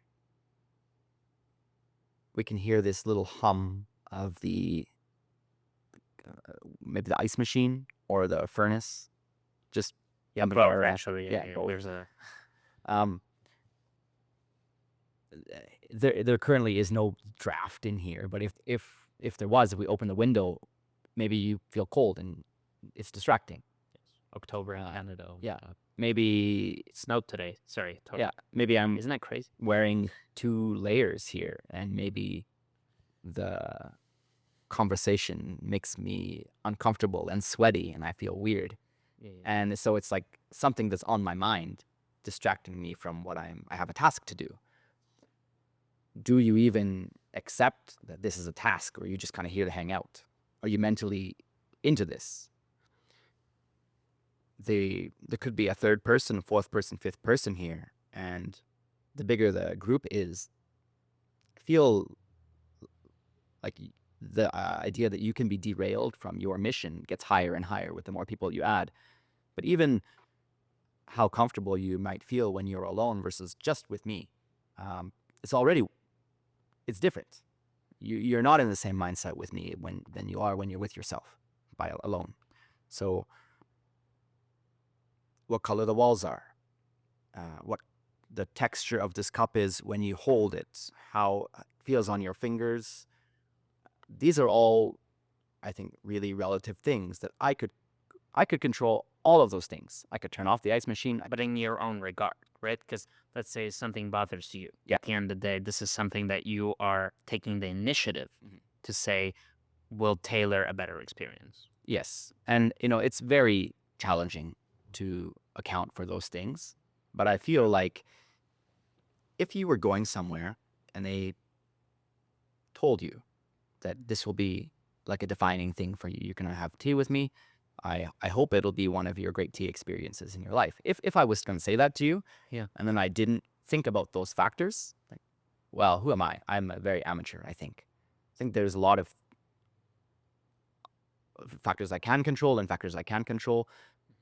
We can hear this little hum of the maybe the ice machine or the furnace. Just Yeah, but both actually. yeah, both. There's a Um, there currently is no draft in here, but if there was, if we open the window, maybe you feel cold and it's distracting. October in Canada. Yeah, maybe It snowed today. Sorry. yeah, maybe I'm Isn't that crazy? wearing 2 layers here, and maybe the conversation makes me uncomfortable and sweaty, and I feel weird. Yeah. And so it's like something that's on my mind, distracting me from what I have a task to do. Do you even accept that this is a task, or are you just kind of here to hang out? Are you mentally into this? There could be a third person, fourth person, fifth person here, and the bigger the group is, feel like the idea that you can be derailed from your mission gets higher and higher with the more people you add. But even how comfortable you might feel when you're alone versus just with me, it's different. you're not in the same mindset with me than you are when you're with yourself alone. So what color the walls are, what the texture of this cup is when you hold it, how it feels on your fingers. These are all, I think, really relative things that I could control all of those things. I could turn off the ice machine. But in your own regard, right? Because let's say something bothers you. Yeah. At the end of the day, this is something that you are taking the initiative Mhm. to say will tailor a better experience. Yes. And, it's very challenging to account for those things. But I feel like if you were going somewhere and they told you that this will be like a defining thing for you, you're going to have tea with me, I hope it'll be one of your great tea experiences in your life. If I was going to say that to you, Yeah. and then I didn't think about those factors, like, well, who am I? I'm a very amateur, I think. I think there's a lot of factors I can control and factors I can't control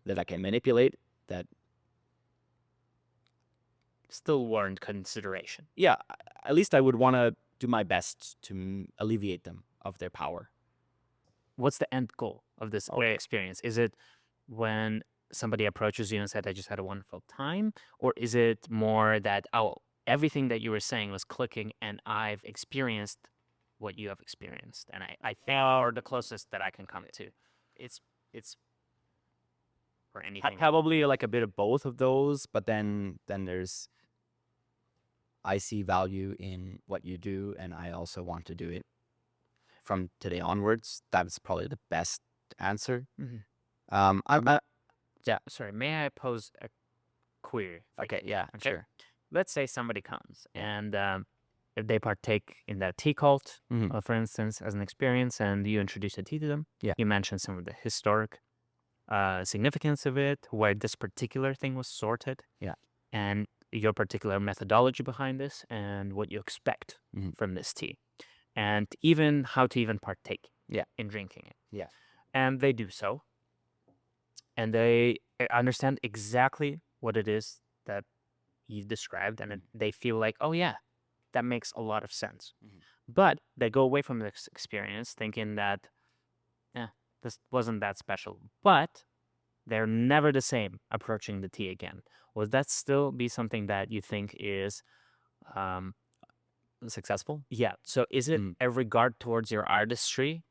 that I can manipulate that, Still warrant consideration. yeah, at least I would want to do my best to alleviate them of their power. What's the end goal of this experience? Is it when somebody approaches you and said, I just had a wonderful time? Or is it more that, oh, everything that you were saying was clicking and I've experienced what you have experienced? And I think are the closest that I can come to. It's or anything. Probably like a bit of both of those, but then there's, I see value in what you do, and I also want to do it from today onwards. That's probably the best answer. Mhm. Yeah. Sorry, may I pose a query? Okay. Yeah. Okay. Sure. Let's say somebody comes Yeah. and if they partake in that tea cult, Mhm. for instance, as an experience, and you introduce a tea to them, Yeah. you mention some of the historic significance of it, where this particular thing was sorted, Yeah. and your particular methodology behind this, and what you expect Mhm. from this tea, and even how to even partake Yeah. in drinking it. Yeah. And they do so, and they understand exactly what it is that you described, and they feel like, oh yeah, that makes a lot of sense. Mhm. But they go away from this experience thinking that, this wasn't that special. But they're never the same approaching the tea again. Would that still be something that you think is, Successful. yeah? So is it Mm. a regard towards your artistry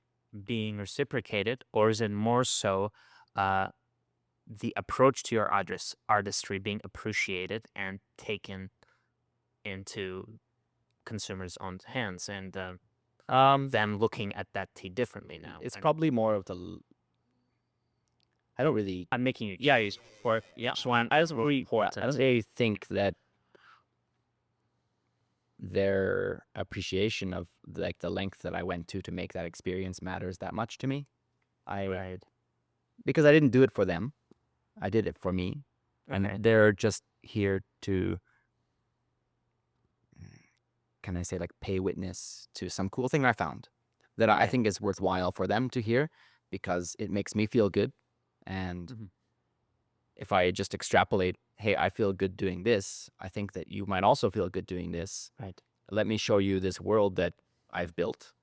being reciprocated, or is it more so the approach to your artistry being appreciated and taken into consumers' own hands, and them looking at that tea differently now? It's And probably more of I don't really. I'm making you case for one. I was really important. I don't really think that their appreciation of like the length that I went to make that experience matters that much to me. Right. Because I didn't do it for them. I did it for me. And Okay. they're just here to, can I say, like, pay witness to some cool thing I found that I Yeah. think is worthwhile for them to hear because it makes me feel good. And Mhm. if I just extrapolate, hey, I feel good doing this, I think that you might also feel good doing this. Right. Let me show you this world that I've built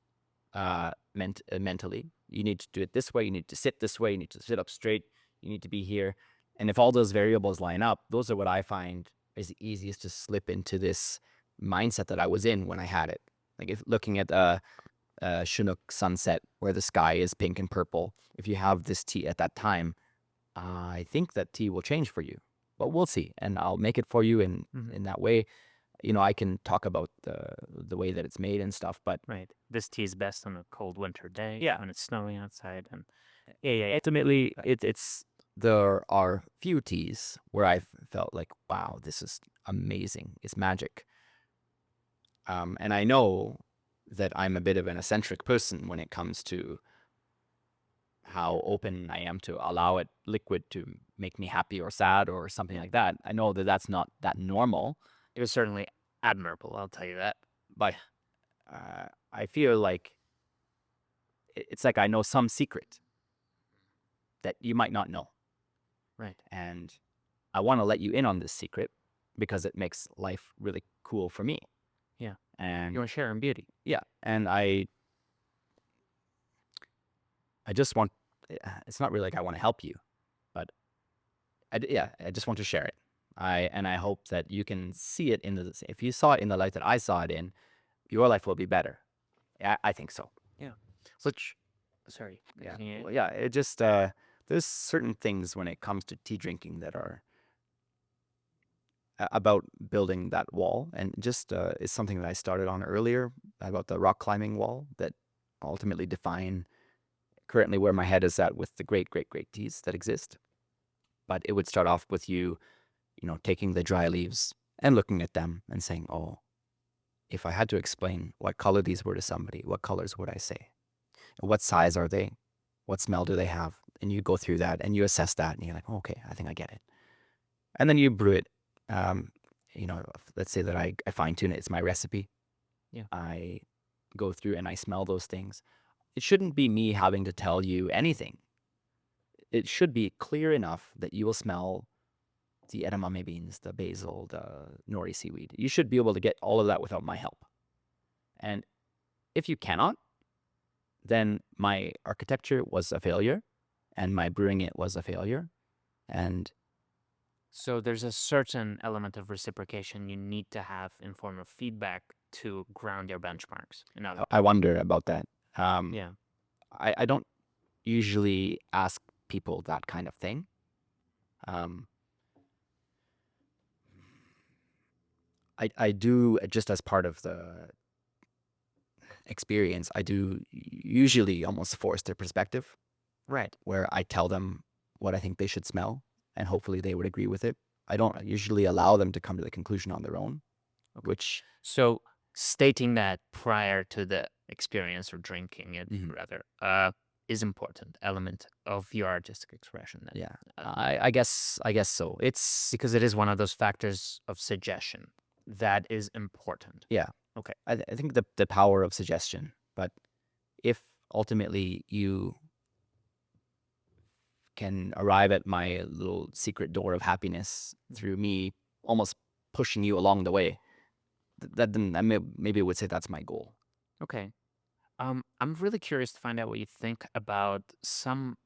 mentally. You need to do it this way. You need to sit this way. You need to sit up straight. You need to be here. And if all those variables line up, those are what I find is the easiest to slip into this mindset that I was in when I had it. Like if looking at a Chinook sunset where the sky is pink and purple, if you have this tea at that time, I think that tea will change for you. But we'll see. And I'll make it for you in that way. I can talk about the way that it's made and stuff, but Right. This tea is best on a cold winter day. Yeah. When it's snowing outside, and ultimately, it's there are few teas where I've felt like, wow, this is amazing. It's magic. And I know that I'm a bit of an eccentric person when it comes to how open I am to allow it liquid to make me happy or sad or something like that. I know that that's not that normal, it was certainly admirable. I'll tell you that. but I feel like it's like I know some secret that you might not know. Right. And I want to let you in on this secret because it makes life really cool for me. Yeah. And You want to share in beauty. yeah, and I just want, it's not really like I want to help you, but yeah, I just want to share it. I hope that you can see it in the, if you saw it in the light that I saw it in, your life will be better. Yeah, I think so. Yeah. So Sorry. yeah, Continue. well, yeah, it just there's certain things when it comes to tea drinking that are about building that wall, and just is something that I started on earlier about the rock climbing wall that ultimately define currently where my head is at with the great, great, great teas that exist. But it would start off with you, taking the dry leaves and looking at them and saying, oh, if I had to explain what color these were to somebody, what colors would I say? What size are they? What smell do they have? And you go through that and you assess that and you're like, oh, okay, I think I get it. And then you brew it. Um, let's say that I fine tune it. It's my recipe. Yeah. I go through and I smell those things. It shouldn't be me having to tell you anything. It should be clear enough that you will smell the edamame beans, the basil, the nori seaweed. You should be able to get all of that without my help. And if you cannot, then my architecture was a failure and my brewing it was a failure. And So there's a certain element of reciprocation you need to have in form of feedback to ground your benchmarks. I wonder about that. Yeah. I don't usually ask people that kind of thing. Um, I do, just as part of the experience, I do usually almost force their perspective, Right. where I tell them what I think they should smell, and hopefully they would agree with it. I don't usually allow them to come to the conclusion on their own, Okay. which So stating that prior to the experience or drinking it, Mhm. rather, is important element of your artistic expression. Then. yeah, I guess so. It's Because it is one of those factors of suggestion that is important. yeah. Okay. I think the power of suggestion, but if ultimately you can arrive at my little secret door of happiness through me almost pushing you along the way, then I maybe would say that's my goal. Okay. I'm really curious to find out what you think about some,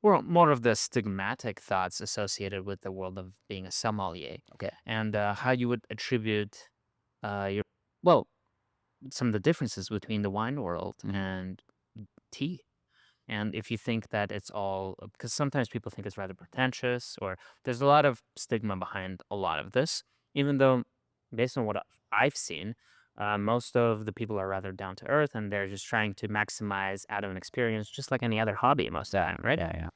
well, more of the stigmatic thoughts associated with the world of being a sommelier, Okay. and how you would attribute your, well, some of the differences between the wine world Mhm. and tea. And if you think that it's all, because sometimes people think it's rather pretentious, or there's a lot of stigma behind a lot of this, even though, based on what I've seen, most of the people are rather down to earth and they're just trying to maximize out of an experience, just like any other hobby most of the time, right? Yeah.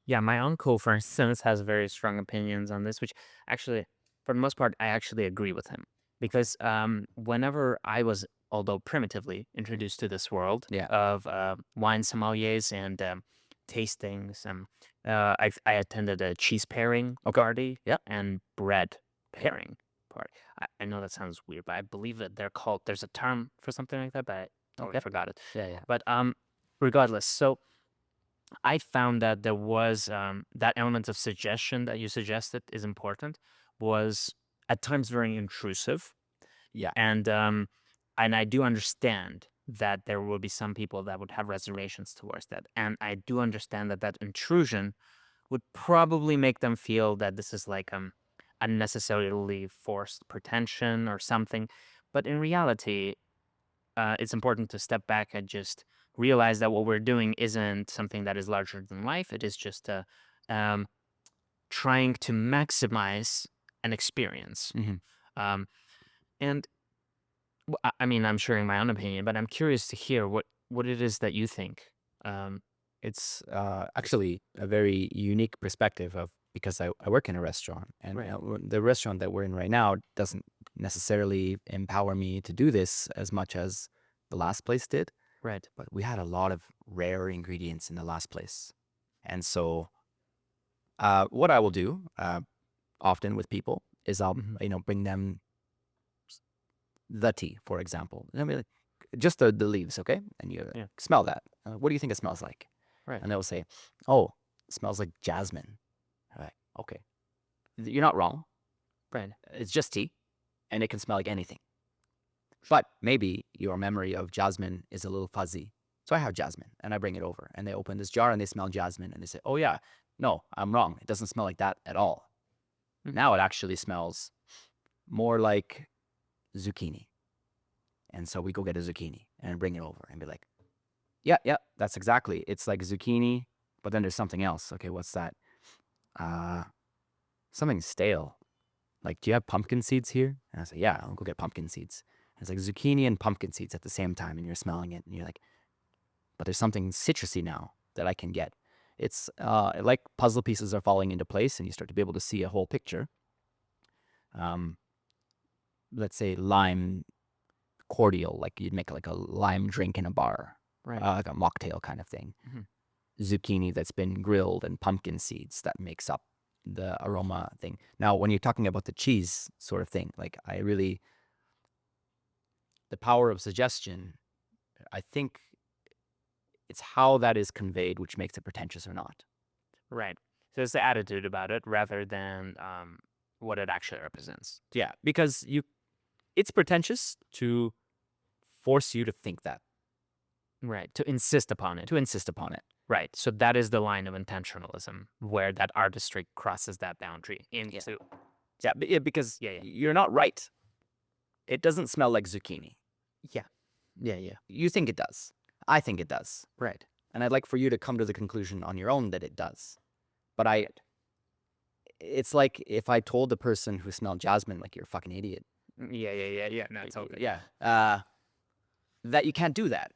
Yeah, my uncle, for instance, has very strong opinions on this, which actually, for the most part, I actually agree with him. Because whenever I was, although primitively, introduced to this world Yeah. of wine sommeliers and tastings, I attended a cheese pairing Okay. party Yeah. and bread pairing party. I know that sounds weird, but I believe that they're called, there's a term for something like that, but I totally Okay. forgot it. Yeah. But regardless, so I found that there was that element of suggestion that you suggested is important, was at times very intrusive, Yeah. and I do understand that there will be some people that would have reservations towards that, and I do understand that that intrusion would probably make them feel that this is like unnecessarily forced pretension or something, but in reality, it's important to step back and just realize that what we're doing isn't something that is larger than life. It is just um, trying to maximize an experience. Mhm. Um, and I mean, I'm sharing my own opinion, but I'm curious to hear what it is that you think. Um, It's actually a very unique perspective of, because I work in a restaurant, and right, the restaurant that we're in right now doesn't necessarily empower me to do this as much as the last place did. right. But we had a lot of rare ingredients in the last place, and so what I will do often with people is I'll Hmm. bring them the tea, for example. And I'll be like, just the leaves, okay? And you Yeah, smell that. What do you think it smells like? right, And they'll say, oh, it smells like jasmine. I'm like, okay, you're not wrong. right. It's just tea, and it can smell like anything. But maybe your memory of jasmine is a little fuzzy. So I have jasmine and I bring it over and they open this jar and they smell jasmine and they say, oh yeah, no, I'm wrong. It doesn't smell like that at all. Mhm. Now it actually smells more like zucchini. And so we go get a zucchini and bring it over and be like, yeah, that's exactly. It's like zucchini, but then there's something else. Okay, what's that? Something stale. Like, do you have pumpkin seeds here? And I say, yeah, I'll go get pumpkin seeds. And it's like zucchini and pumpkin seeds at the same time, and you're smelling it, and you're like, but there's something citrusy now that I can get. It's like puzzle pieces are falling into place, and you start to be able to see a whole picture. Let's say lime cordial, like you'd make like a lime drink in a bar, Right. like a mocktail kind of thing. Mhm. Zucchini that's been grilled and pumpkin seeds that makes up the aroma thing. Now, when you're talking about the cheese sort of thing, like the power of suggestion, I think it's how that is conveyed which makes it pretentious or not. Right. So it's the attitude about it rather than what it actually represents. Yeah, because it's pretentious to force you to think that, Right. To insist upon it. to insist upon it. Right. So that is the line of intentionalism where that artistry crosses that boundary into. Yeah, because Yeah. you're not right. It doesn't smell like zucchini. Yeah. Yeah. You think it does. I think it does. Right. And I'd like for you to come to the conclusion on your own that it does. But it's like if I told the person who smelled jasmine, like, you're a fucking idiot. Yeah. No, it's okay. Yeah. That you can't do that.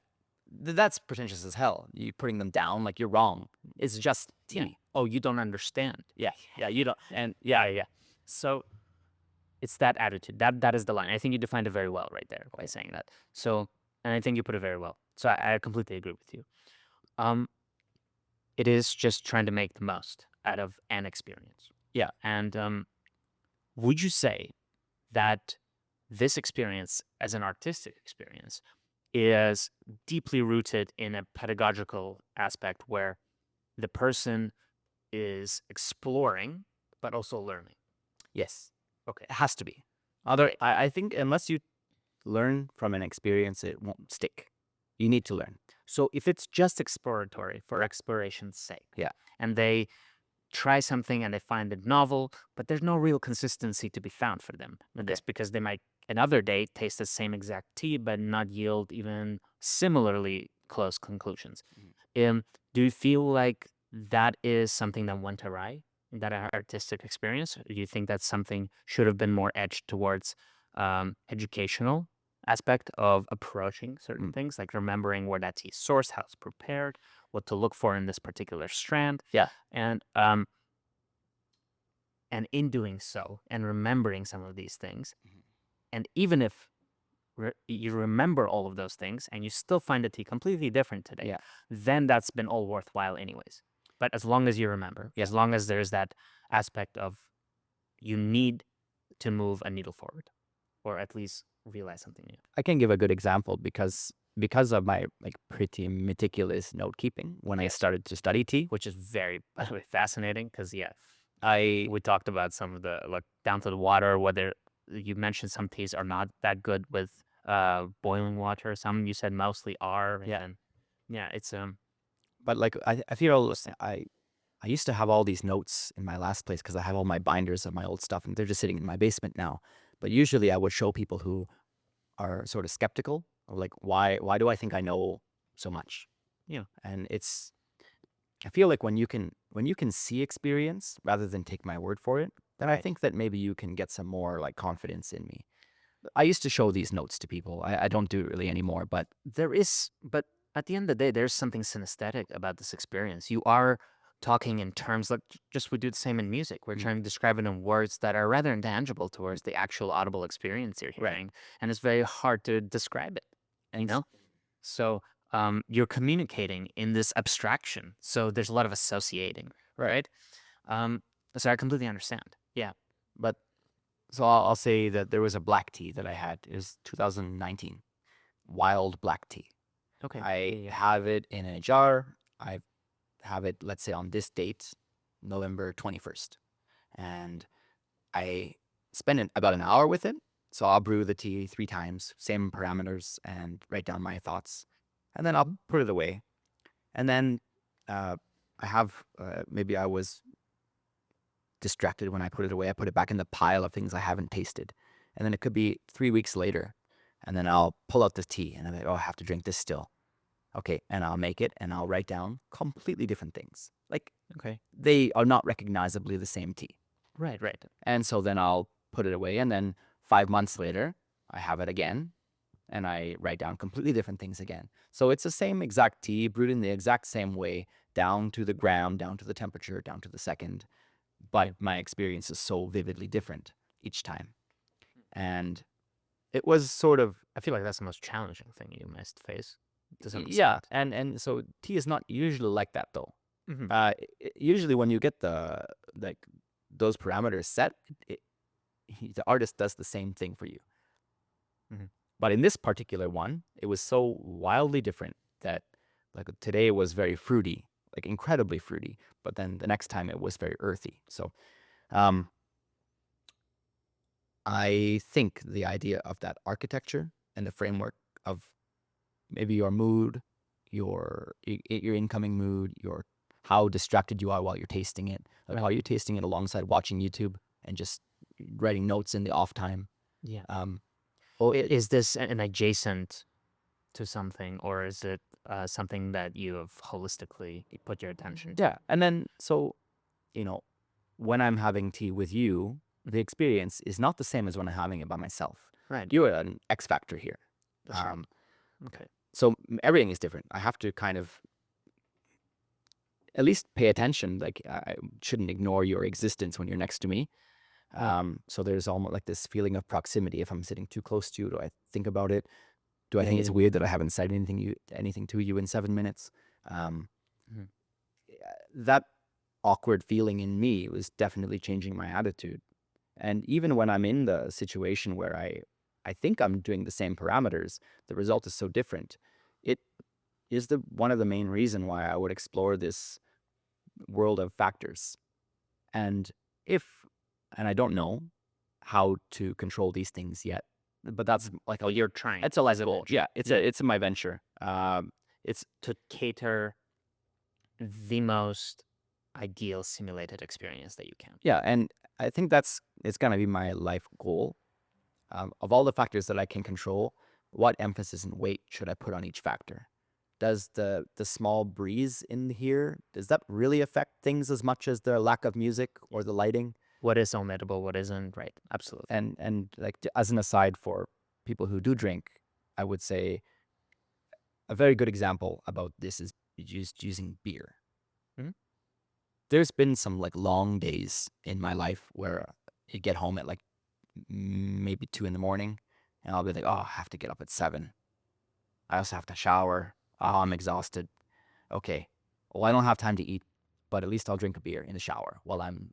That's pretentious as hell. You putting them down like you're wrong. It's just Yeah. tea. Oh, you don't understand. Yeah. You don't. And Yeah. So it's that attitude. That is the line. I think you defined it very well right there by saying that. So, and I think you put it very well. So I completely agree with you. It is just trying to make the most out of an experience. Yeah. And would you say that this experience as an artistic experience is deeply rooted in a pedagogical aspect where the person is exploring but also learning? Yes. Okay. It has to be. I think unless you learn from an experience, it won't stick. You need to learn. So if it's just exploratory for exploration's sake, Yeah. and they try something and they find it novel, but there's no real consistency to be found for them with this because they might another day taste the same exact tea but not yield even similarly close conclusions. Do you feel like that is something that went awry in that artistic experience? Or do you think that something should have been more edged towards educational aspect of approaching certain things, like remembering where that tea is sourced, how it's prepared, what to look for in this particular strand? Yeah. And in doing so and remembering some of these things, and even if you remember all of those things and you still find the tea completely different today, Yeah. then that's been all worthwhile anyways. But as long as you remember, as long as there's that aspect of you need to move a needle forward or at least realize something new. I can give a good example because of my like pretty meticulous note keeping when I started to study tea. Which is very, by the way, fascinating because, I we talked about some of the, like, down to the water, whether you mentioned some teas are not that good with boiling water. Some you said mostly are. Yeah. And it's but like I feel I used to have all these notes in my last place because I have all my binders of my old stuff and they're just sitting in my basement now. But usually I would show people who are sort of skeptical of like why do I think I know so much? Yeah. And I feel like when you can see experience rather than take my word for it, then I Right. think that maybe you can get some more like confidence in me. I used to show these notes to people. I don't do it really anymore, but but at the end of the day, there's something synesthetic about this experience. You are talking in terms like just we do the same in music. We're trying to describe it in words that are rather intangible towards the actual audible experience you're hearing, and it's very hard to describe it. So you're communicating in this abstraction. So there's a lot of associating, right? So I completely understand. Yeah. but so I'll say that there was a black tea that I had. It was 2019, wild black tea. Okay. I have it in a jar. I have it, let's say, on this date, November 21st. And I spent about an hour with it. So I'll brew the tea 3 times, same parameters, and write down my thoughts, and then I'll put it away. And then uh, I have maybe I was distracted when I put it away. I put it back in the pile of things I haven't tasted, and then it could be 3 weeks later, and then I'll pull out this tea, and I'm like, oh, I have to drink this still. Okay, and I'll make it, and I'll write down completely different things. Like Okay. they are not recognizably the same tea. Right. Right. And so then I'll put it away, and then 5 months later, I have it again, and I write down completely different things again. So it's the same exact tea, brewed in the exact same way, down to the gram, down to the temperature, down to the second. But my experience is so vividly different each time. And it was sort of, I feel like that's the most challenging thing you must face to some yeah. extent. And so tea is not usually like that though. Mhm. Usually when you get like those parameters set, the artist does the same thing for you. Mhm. But in this particular one, it was so wildly different that like today it was very fruity, like incredibly fruity, but then the next time it was very earthy. So um, I think the idea of that architecture and the framework of maybe your mood, your incoming mood, your how distracted you are while you're tasting it, like how you're tasting it alongside watching YouTube and just writing notes in the off time. Yeah. Um, oh, Is this an adjacent to something, or is it something that you have holistically put your attention to? yeah. And then so you know, when I'm having tea with you, the experience is not the same as when I'm having it by myself. Right. You're an X factor here. That's right. Okay. So everything is different. I have to kind of at least pay attention. Like I shouldn't ignore your existence when you're next to me. So there's almost like this feeling of proximity. If I'm sitting too close to you, do I think about it? Do I think it's weird that I haven't said anything to you in 7 minutes? Um, Mhm. that awkward feeling in me was definitely changing my attitude. And even when I'm in the situation where I think I'm doing the same parameters, the result is so different. It is the one of the main reason why I would explore this world of factors. And if and I don't know how to control these things yet, but that's like Well, you're trying. it's a life It's an goal. adventure. Yeah, it's my venture. It's To cater the most ideal simulated experience that you can. yeah, and I think it's gonna be my life goal. Of all the factors that I can control, what emphasis and weight should I put on each factor? Does the small breeze in here, does that really affect things as much as the lack of music or the lighting? What is omitable, what isn't, right? Absolutely. And like as an aside for people who do drink, I would say a very good example about this is just using beer. Mhm. There's been some like long days in my life where you get home at like maybe 2 in the morning, and I'll be like, oh, I have to get up at 7. I also have to shower. Oh, I'm exhausted. Okay, well, I don't have time to eat, but at least I'll drink a beer in the shower while I'm,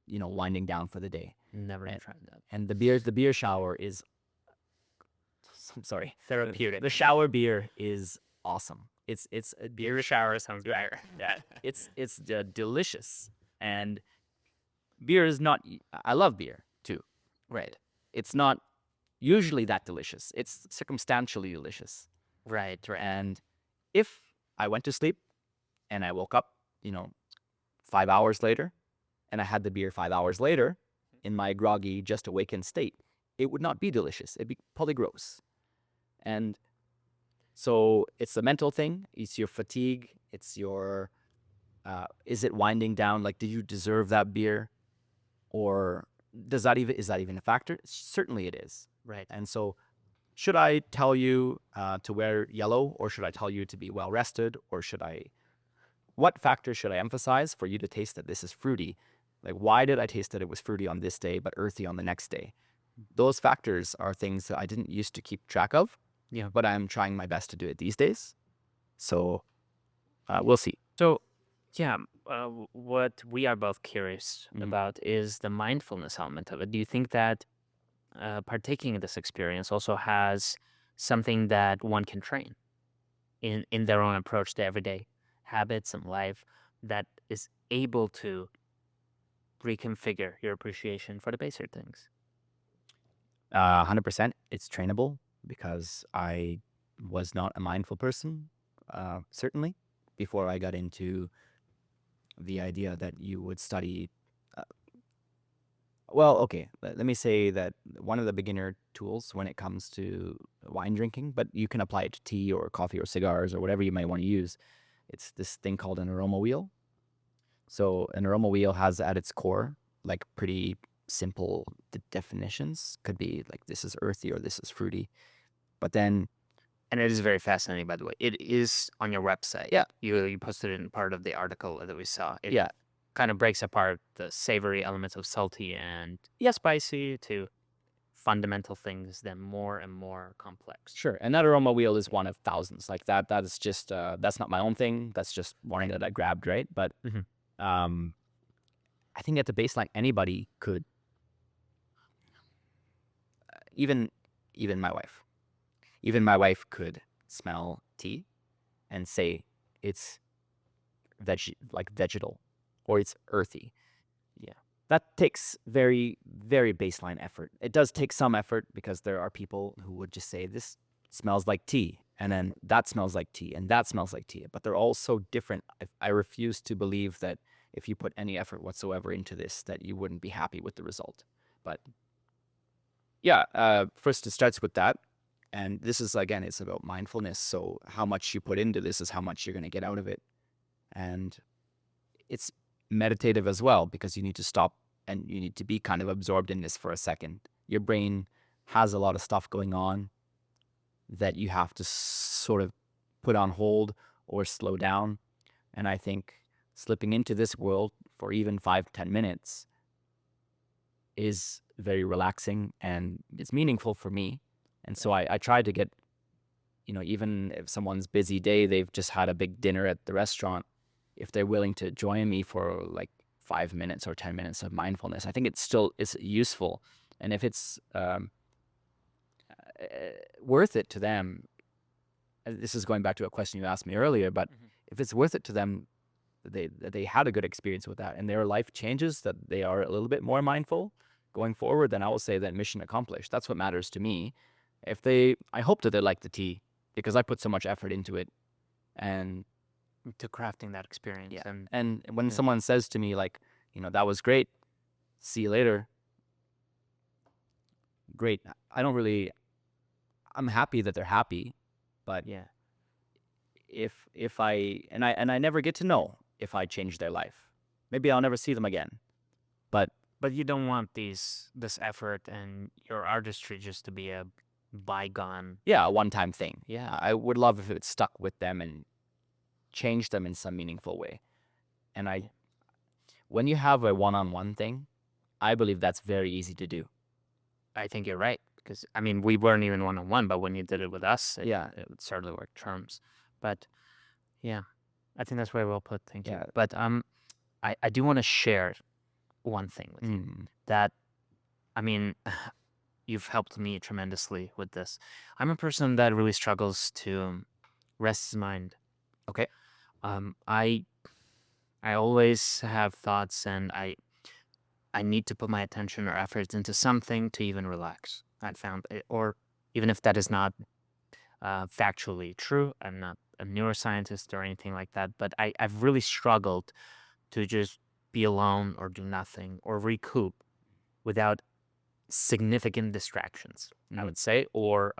winding down for the day. Never And, tried that. and the beer shower is, I'm sorry, Therapeutic. the shower beer is awesome. It's a Beer shower sounds better. yeah, it's delicious, and beer is not. I love beer too. Right. It's not usually that delicious. It's circumstantially delicious. Right. Right. And if I went to sleep and I woke up, 5 hours later, and I had the beer 5 hours later in my groggy, just awakened state, it would not be delicious. It'd be probably gross. And so it's a mental thing. It's your fatigue. It's your, is it winding down? Like, did you deserve that beer? Or is that even a factor? Certainly it is. Right. And so should I tell you to wear yellow, or should I tell you to be well rested, or what factors should I emphasize for you to taste that this is fruity? Like, why did I taste that it was fruity on this day but earthy on the next day? Those factors are things that I didn't used to keep track of, Yeah. but I'm trying my best to do it these days. So we'll see. So, yeah, what we are both curious Mhm. about is the mindfulness element of it. Do you think that partaking in this experience also has something that one can train in their own approach to everyday habits and life that is able to reconfigure your appreciation for the basic things? 100%. It's trainable because I was not a mindful person, certainly, before I got into the idea that you would study. Uh, well, okay, let me say that one of the beginner tools when it comes to wine drinking, but you can apply it to tea or coffee or cigars or whatever you might want to use. It's this thing called an aroma wheel. So an aroma wheel has at its core like pretty simple definitions. Could be like this is earthy or this is fruity. But then, And it is very fascinating, by the way. It is on your website. yeah, You posted it in part of the article that we saw. It yeah, kind of breaks apart the savory elements of salty and spicy to fundamental things, then more and more complex. sure. And that aroma wheel is one of thousands. Like that. That is just that's not my own thing. That's just one that I grabbed, right? But Mhm. I think at the baseline, anybody could, even even my wife, even my wife could smell tea and say it's like vegetal or it's earthy. Yeah. That takes very, very baseline effort. It does take some effort because there are people who would just say this smells like tea, and then that smells like tea, and that smells like tea. But they're all so different. I refuse to believe that if you put any effort whatsoever into this, that you wouldn't be happy with the result. But yeah, first it starts with that. And this is, again, it's about mindfulness. So how much you put into this is how much you're going to get out of it. And it's meditative as well because you need to stop and you need to be kind of absorbed in this for a second. Your brain has a lot of stuff going on that you have to sort of put on hold or slow down. And I think slipping into this world for even 5-10 minutes is very relaxing and it's meaningful for me. And so I try to get, even if someone's busy day, they've just had a big dinner at the restaurant, if they're willing to join me for like 5 minutes or 10 minutes of mindfulness, I think it's useful. And if it's worth it to them, this is going back to a question you asked me earlier, but if it's worth it to them, they had a good experience with that and their life changes, that they are a little bit more mindful going forward, then I will say that mission accomplished. That's what matters to me. I hope that they like the tea because I put so much effort into it. And To crafting that experience. yeah, And and when yeah. someone says to me like, that was great, see you later, great. I'm happy that they're happy, but yeah. if I never get to know if I change their life, maybe I'll never see them again. But But you don't want this effort and your artistry just to be a bygone. yeah, a one-time thing. Yeah, I would love if it stuck with them and changed them in some meaningful way. And when you have a one-on-one thing, I believe that's very easy to do. I think you're right because I mean we weren't even one on one, but when you did it with us, Yeah. it would certainly work terms. But yeah, I think that's very well put. Thank you. Yeah. But I do want to share one thing with you Mm. that I mean you've helped me tremendously with this. I'm a person that really struggles to rest his mind. Okay. I always have thoughts, and I need to put my attention or efforts into something to even relax. I found, or even if that is not factually true, I'm not a neuroscientist or anything like that, but I've really struggled to just be alone or do nothing or recoup without significant distractions, I would say, or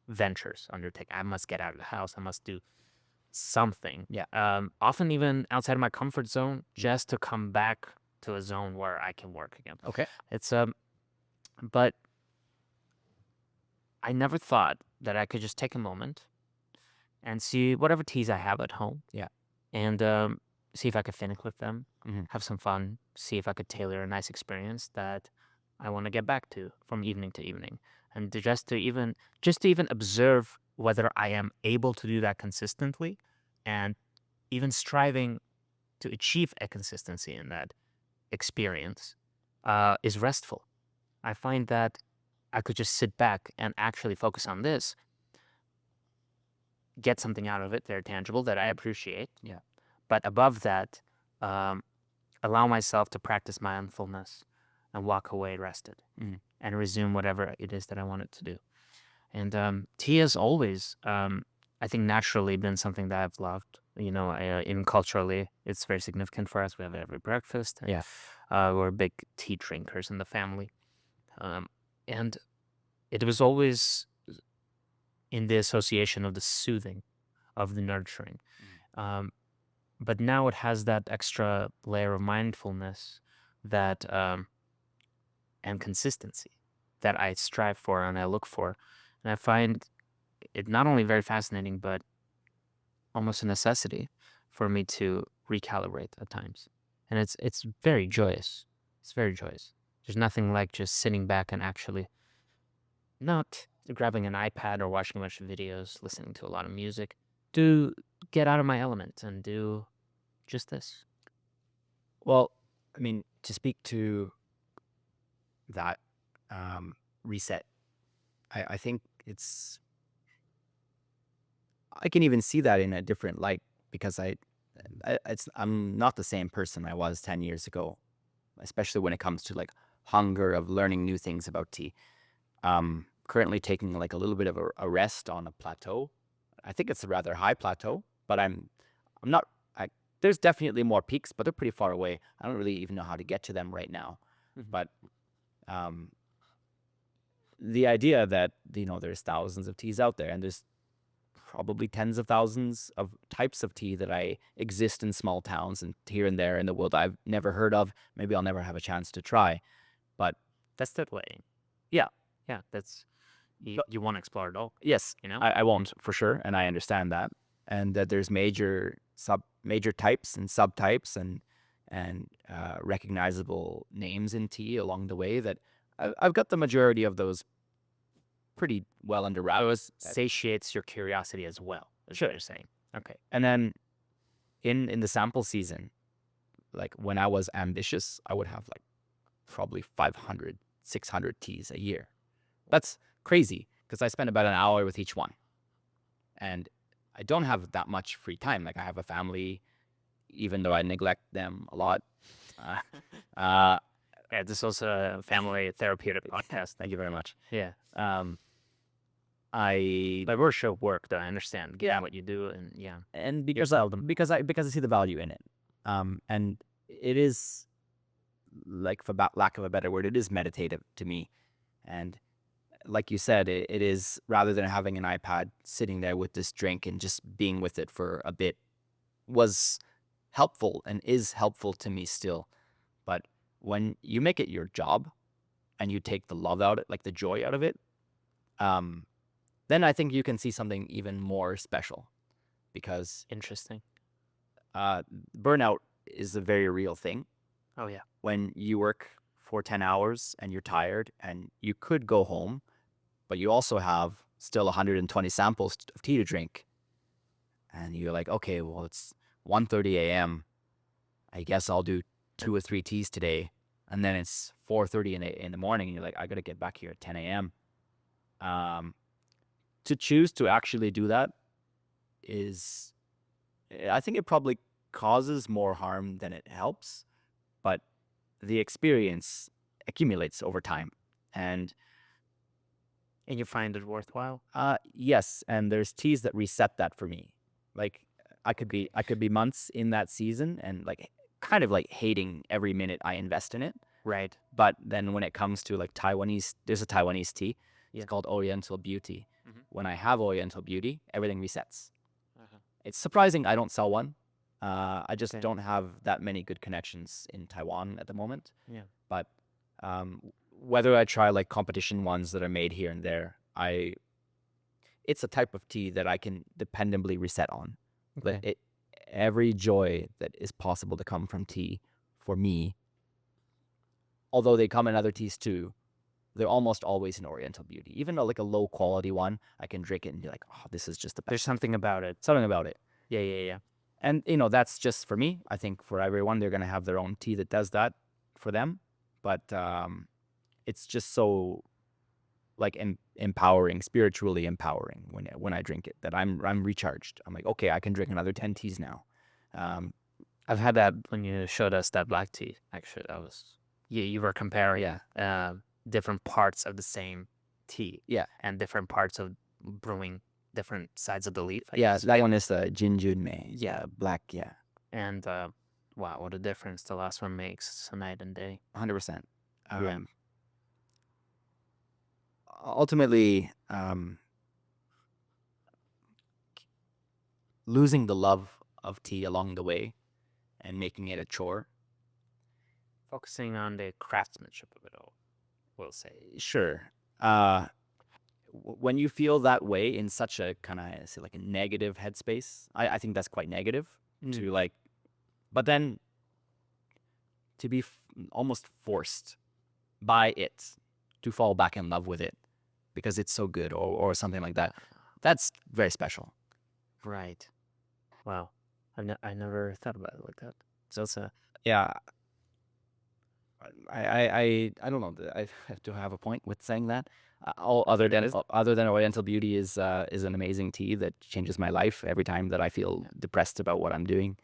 ventures undertake. I must get out of the house. I must do something. Yeah. Often even outside of my comfort zone, just to come back to a zone where I can work again. Okay. It's but I never thought that I could just take a moment and see whatever teas I have at home. Yeah. And see if I could finish with them, Mhm. have some fun, see if I could tailor a nice experience that I want to get back to from evening to evening, and to even observe whether I am able to do that consistently, and even striving to achieve a consistency in that experience is restful. I find that I could just sit back and actually focus on this, get something out of it, very tangible that I appreciate. Yeah. But above that, allow myself to practice mindfulness and walk away rested. Mm. and resume whatever it is that I wanted to do. And tea has always, I think, naturally been something that I've loved. Even culturally, it's very significant for us. We have it every breakfast. And, Yeah. we're big tea drinkers in the family. And it was always in the association of the soothing, of the nurturing. But now it has that extra layer of mindfulness that and consistency that I strive for and I look for. And I find it not only very fascinating, but almost a necessity for me to recalibrate at times. And it's very joyous. It's very joyous. There's nothing like just sitting back and actually not grabbing an iPad or watching a bunch of videos, listening to a lot of music, to get out of my element and do just this. Well, I mean, to speak to that reset, I think I can even see that in a different light because I'm not the same person I was 10 years ago, especially when it comes to like hunger of learning new things about tea. Currently taking like a little bit of a rest on a plateau. I think it's a rather high plateau, but I'm not. There's definitely more peaks, but they're pretty far away. I don't really even know how to get to them right now. But the idea that there's thousands of teas out there, and there's probably tens of thousands of types of tea that I exist in small towns and here and there in the world I've never heard of. Maybe I'll never have a chance to try, but That's the way. yeah, Yeah, that's you want to explore it all. yes, I won't for sure, and I understand that, and that there's major types and subtypes and recognizable names in tea along the way that I've got the majority of those pretty well under wraps. Satiates your curiosity as well. Is what you're saying. Okay. And then in the sample season, like when I was ambitious, I would have like probably 500, 600 teas a year. That's crazy because I spend about an hour with each one. And I don't have that much free time. Like I have a family, even though I neglect them a lot. Yeah, this is also a family therapeutic podcast. Thank you very much. Yeah. I But we're show work, though. I understand. Getting what you do, and yeah. and because I see the value in it, and it is like, for lack of a better word, it is meditative to me, and like you said, it is, rather than having an iPad sitting there with this drink and just being with it for a bit, was helpful and is helpful to me still. But when you make it your job and you take the love out, like the joy out of it, then I think you can see something even more special, because Interesting. burnout is a very real thing. Oh, yeah. When you work for 10 hours and you're tired and you could go home, but you also have still 120 samples of tea to drink, and you're like, okay, well, it's 1:30 a.m. I guess I'll do 2 or 3 teas today. And then it's 4:30 in the morning, and you're like, I got to get back here at 10 a.m. To choose to actually do that is, I think it probably causes more harm than it helps, but the experience accumulates over time. And you find it worthwhile? yes, and there's teas that reset that for me. Like I could be months in that season and like kind of like hating every minute I invest in it. Right. But then when it comes to like Taiwanese, there's a Taiwanese tea. Yeah. It's called Oriental Beauty. Mhm. When I have Oriental Beauty, everything resets. Uh-huh. It's surprising I don't sell one. I just Okay. don't have that many good connections in Taiwan at the moment. Yeah. But whether I try like competition ones that are made here and there, it's a type of tea that I can dependably reset on. Okay. But every joy that is possible to come from tea, for me, although they come in other teas too, they're almost always an Oriental Beauty. Even like a low quality one, I can drink it and be like, oh, this is just the best. There's something about it. Something about it. Yeah. And that's just for me. I think for everyone, they're gonna have their own tea that does that for them. But it's just so like empowering, spiritually empowering when I drink it, that I'm recharged. I'm like, okay, I can drink another 10 teas now. I've had that when you showed us that black tea. Actually, that was you were comparing. Yeah. different parts of the same tea. Yeah. And different parts of brewing different sides of the leaf, I Yeah, guess. that one is the Jinjunmei. Yeah. Black, yeah. And wow, what a difference the last one makes. It's a night and day. 100%. Yeah. Ultimately, losing the love of tea along the way and making it a chore. Focusing on the craftsmanship of it all, we'll say. Sure. When you feel that way in such a kind of, say, like a negative headspace, I think that's quite negative to like, but then to be almost forced by it to fall back in love with it because it's so good or something like that. That's very special. Right. Wow. I never thought about it like that. So it's a Yeah. I don't know. I have to have a point with saying that. Other than Oriental Beauty is an amazing tea that changes my life every time that I feel depressed about what I'm doing.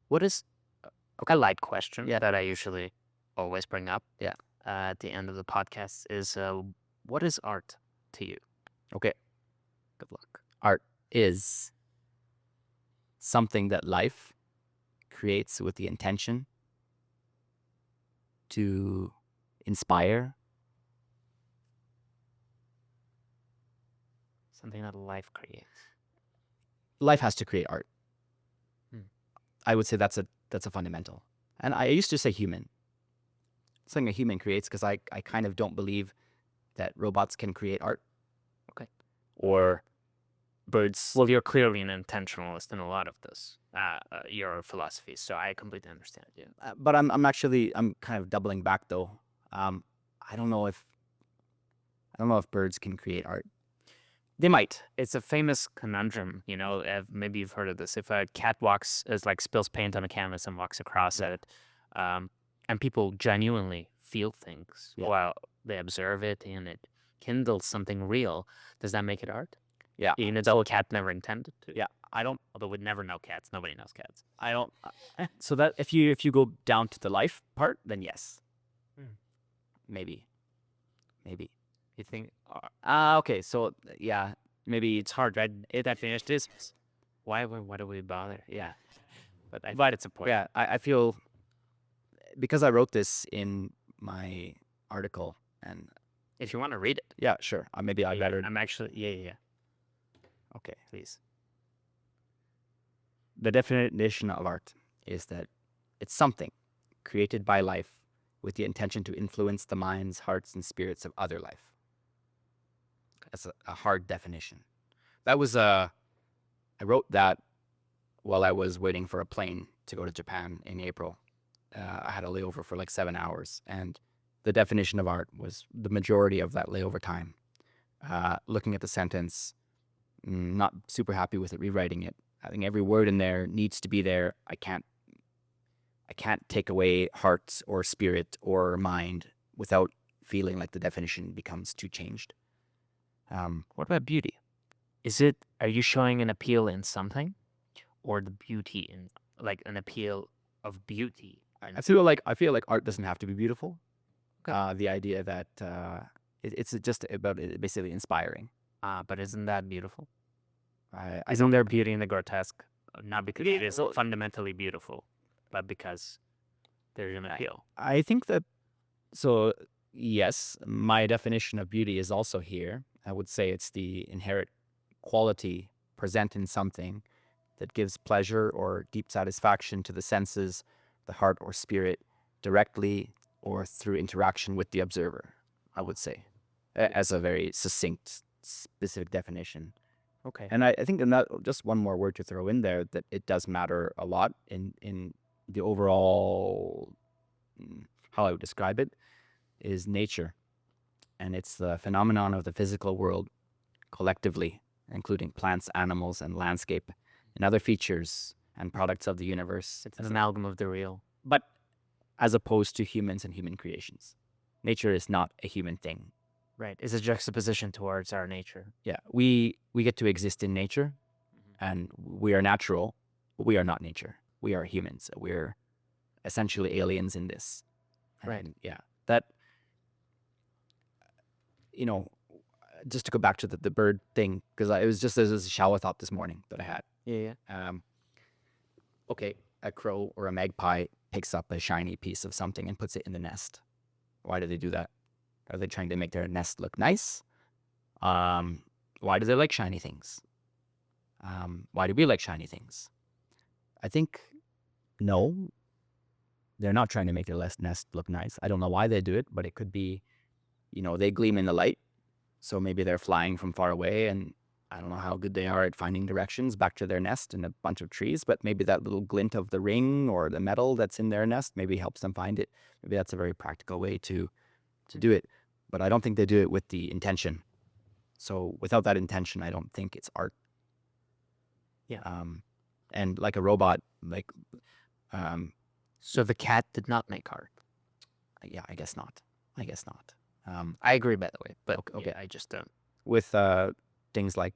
what is a light question that I usually always bring up at the end of the podcast is what is art to you? Okay. Good luck. Art is something that life creates with the intention to inspire. Something that life creates. Life has to create art. Hmm. I would say that's a fundamental. And I used to say human. Something a human creates because I kind of don't believe that robots can create art. Okay. Or birds. Well, you're clearly an intentionalist in a lot of this, your philosophy, so I completely understand you. But I'm kind of doubling back though. I don't know if birds can create art. They might. It's a famous conundrum, maybe you've heard of this. If a cat spills paint on a canvas and walks across it, and people genuinely feel things while they observe it and it kindles something real, does that make it art? Yeah. Even though a cat never intended to. Yeah. I don't. Although we'd never know cats. Nobody knows cats. I don't. So that if you go down to the life part, then yes. Maybe. You think? Okay. So yeah, maybe It's hard, right? That finished this. Why do we bother? Yeah. But it's a point. yeah. I feel because I wrote this in my article, and If you want to read it. yeah, sure. Maybe I better. I'm actually yeah. Okay. Please. The definition of art is that it's something created by life with the intention to influence the minds, hearts, and spirits of other life. That's a hard definition. That was I wrote that while I was waiting for a plane to go to Japan in April. I had a layover for like 7 hours, and the definition of art was the majority of that layover time. Looking at the sentence, not super happy with it, rewriting it. I think every word in there needs to be there. I can't take away heart or spirit or mind without feeling like the definition becomes too changed. What about beauty? Are you showing an appeal in something, or the beauty in like an appeal of beauty? I feel like art doesn't have to be beautiful. Okay. The idea that it's just about basically inspiring. But isn't that beautiful? I Isn't there beauty in the grotesque? Not because it is fundamentally beautiful, but because there's an appeal. I think that, so yes, my definition of beauty is also here. I would say it's the inherent quality present in something that gives pleasure or deep satisfaction to the senses, the heart or spirit, directly or through interaction with the observer, I would say, as a very succinct, specific definition. Okay. And I think in that, just one more word to throw in there, that it does matter a lot in the overall, how I would describe it, is nature. And it's the phenomenon of the physical world collectively, including plants, animals, and landscape, and other features and products of the universe. It's an amalgam of the real. But as opposed to humans and human creations. Nature is not a human thing. Right. It's a juxtaposition towards our nature. Yeah. We get to exist in nature, and we are natural, but we are not nature. We are humans. We're essentially aliens in this. Right. And yeah, that, you know, just to go back to the bird thing, because it was just as a shower thought this morning that I had. Yeah. Um, okay, a crow or a magpie picks up a shiny piece of something and puts it in the nest. Why do they do that? Are they trying to make their nest look nice? Why do they like shiny things? Why do we like shiny things? I think no, they're not trying to make their nest look nice. I don't know why they do it, but it could be, they gleam in the light. So maybe they're flying from far away, and I don't know how good they are at finding directions back to their nest in a bunch of trees, but maybe that little glint of the ring or the metal that's in their nest maybe helps them find it. Maybe that's a very practical way to do it. But I don't think they do it with the intention. So without that intention, I don't think it's art. Yeah. And like a robot, like, So the cat did not make art. yeah, I guess not. I guess not. I agree, by the way, but Okay. I just don't. With things like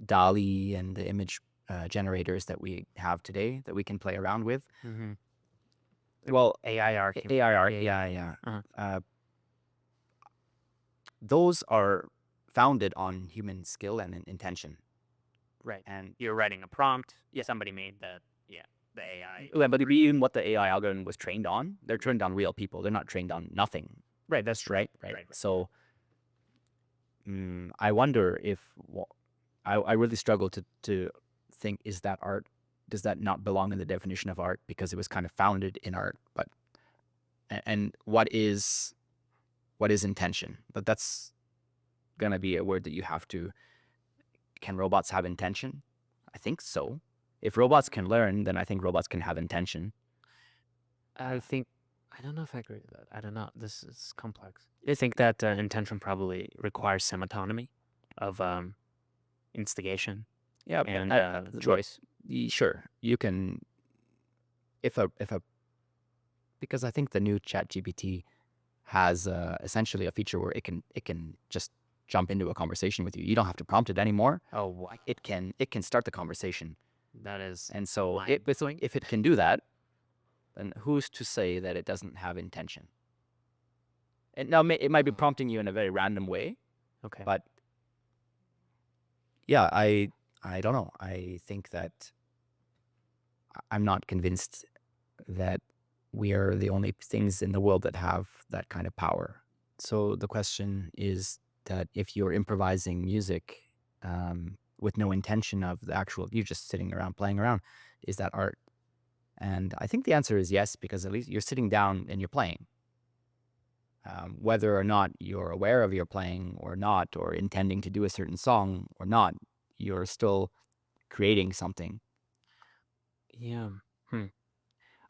DALI and the image generators that we have today that we can play around with. Mm-hmm. Well, AI art. AI art, Yeah. yeah. Uh-huh. Those are founded on human skill and intention. Right. And You're writing a prompt. Yeah. Somebody made the AI. yeah, but even what the AI algorithm was trained on, they're trained on real people. They're not trained on nothing. Right. That's true. Right. Right. So I wonder if I really struggle to think, is that art? Does that not belong in the definition of art because it was kind of founded in art? But and what is intention? But that's gonna be a word that you have to. Can robots have intention? I think so. If robots can learn, then I think robots can have intention. I don't know if I agree with that. I don't know. This is complex. I think that intention probably requires some autonomy of instigation Yeah, and choice. Sure, you can. If a because I think the new Chat GPT has essentially a feature where it can just jump into a conversation with you. You don't have to prompt it anymore. Oh, what? It can start the conversation. That is. And so mind-blowing. if it can do that, then who's to say that it doesn't have intention? And now it might be prompting you in a very random way, Okay. but yeah, I don't know. I think that I'm not convinced that we are the only things in the world that have that kind of power. So the question is that if you're improvising music with no intention of the actual, you're just sitting around playing around, is that art? And I think the answer is yes, because at least you're sitting down and you're playing. Whether or not you're aware of your playing or not, or intending to do a certain song or not, you're still creating something. Yeah.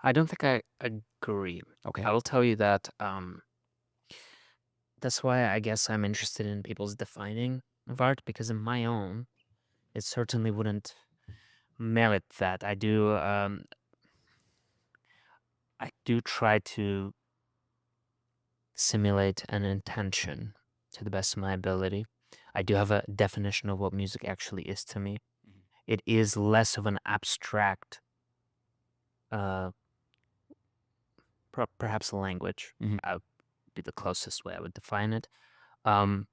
I don't think I agree. Okay. I will tell you that that's why I guess I'm interested in people's defining of art, because in my own, it certainly wouldn't merit that. I do try to simulate an intention to the best of my ability. I do have a definition of what music actually is to me. Mhm. It is less of an abstract, uh, perhaps a language. Mhm. Would be the closest way I would define it. Than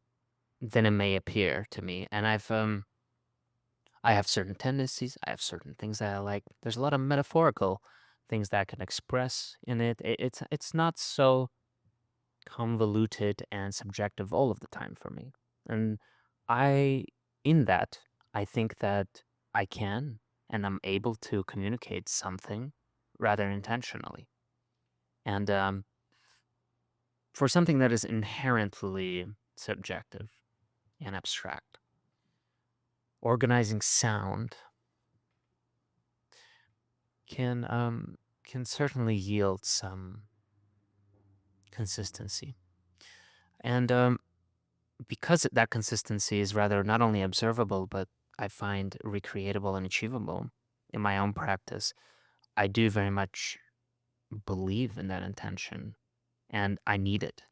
it may appear to me, and I have certain tendencies. I have certain things that I like. There's a lot of metaphorical things that I can express in it. It's not so convoluted and subjective all of the time for me. And I, in that, I think that I can and I'm able to communicate something rather intentionally. And for something that is inherently subjective and abstract, organizing sound can certainly yield some consistency. And because that consistency is rather not only observable, but I find recreatable and achievable in my own practice, I do very much believe in that intention and I need it.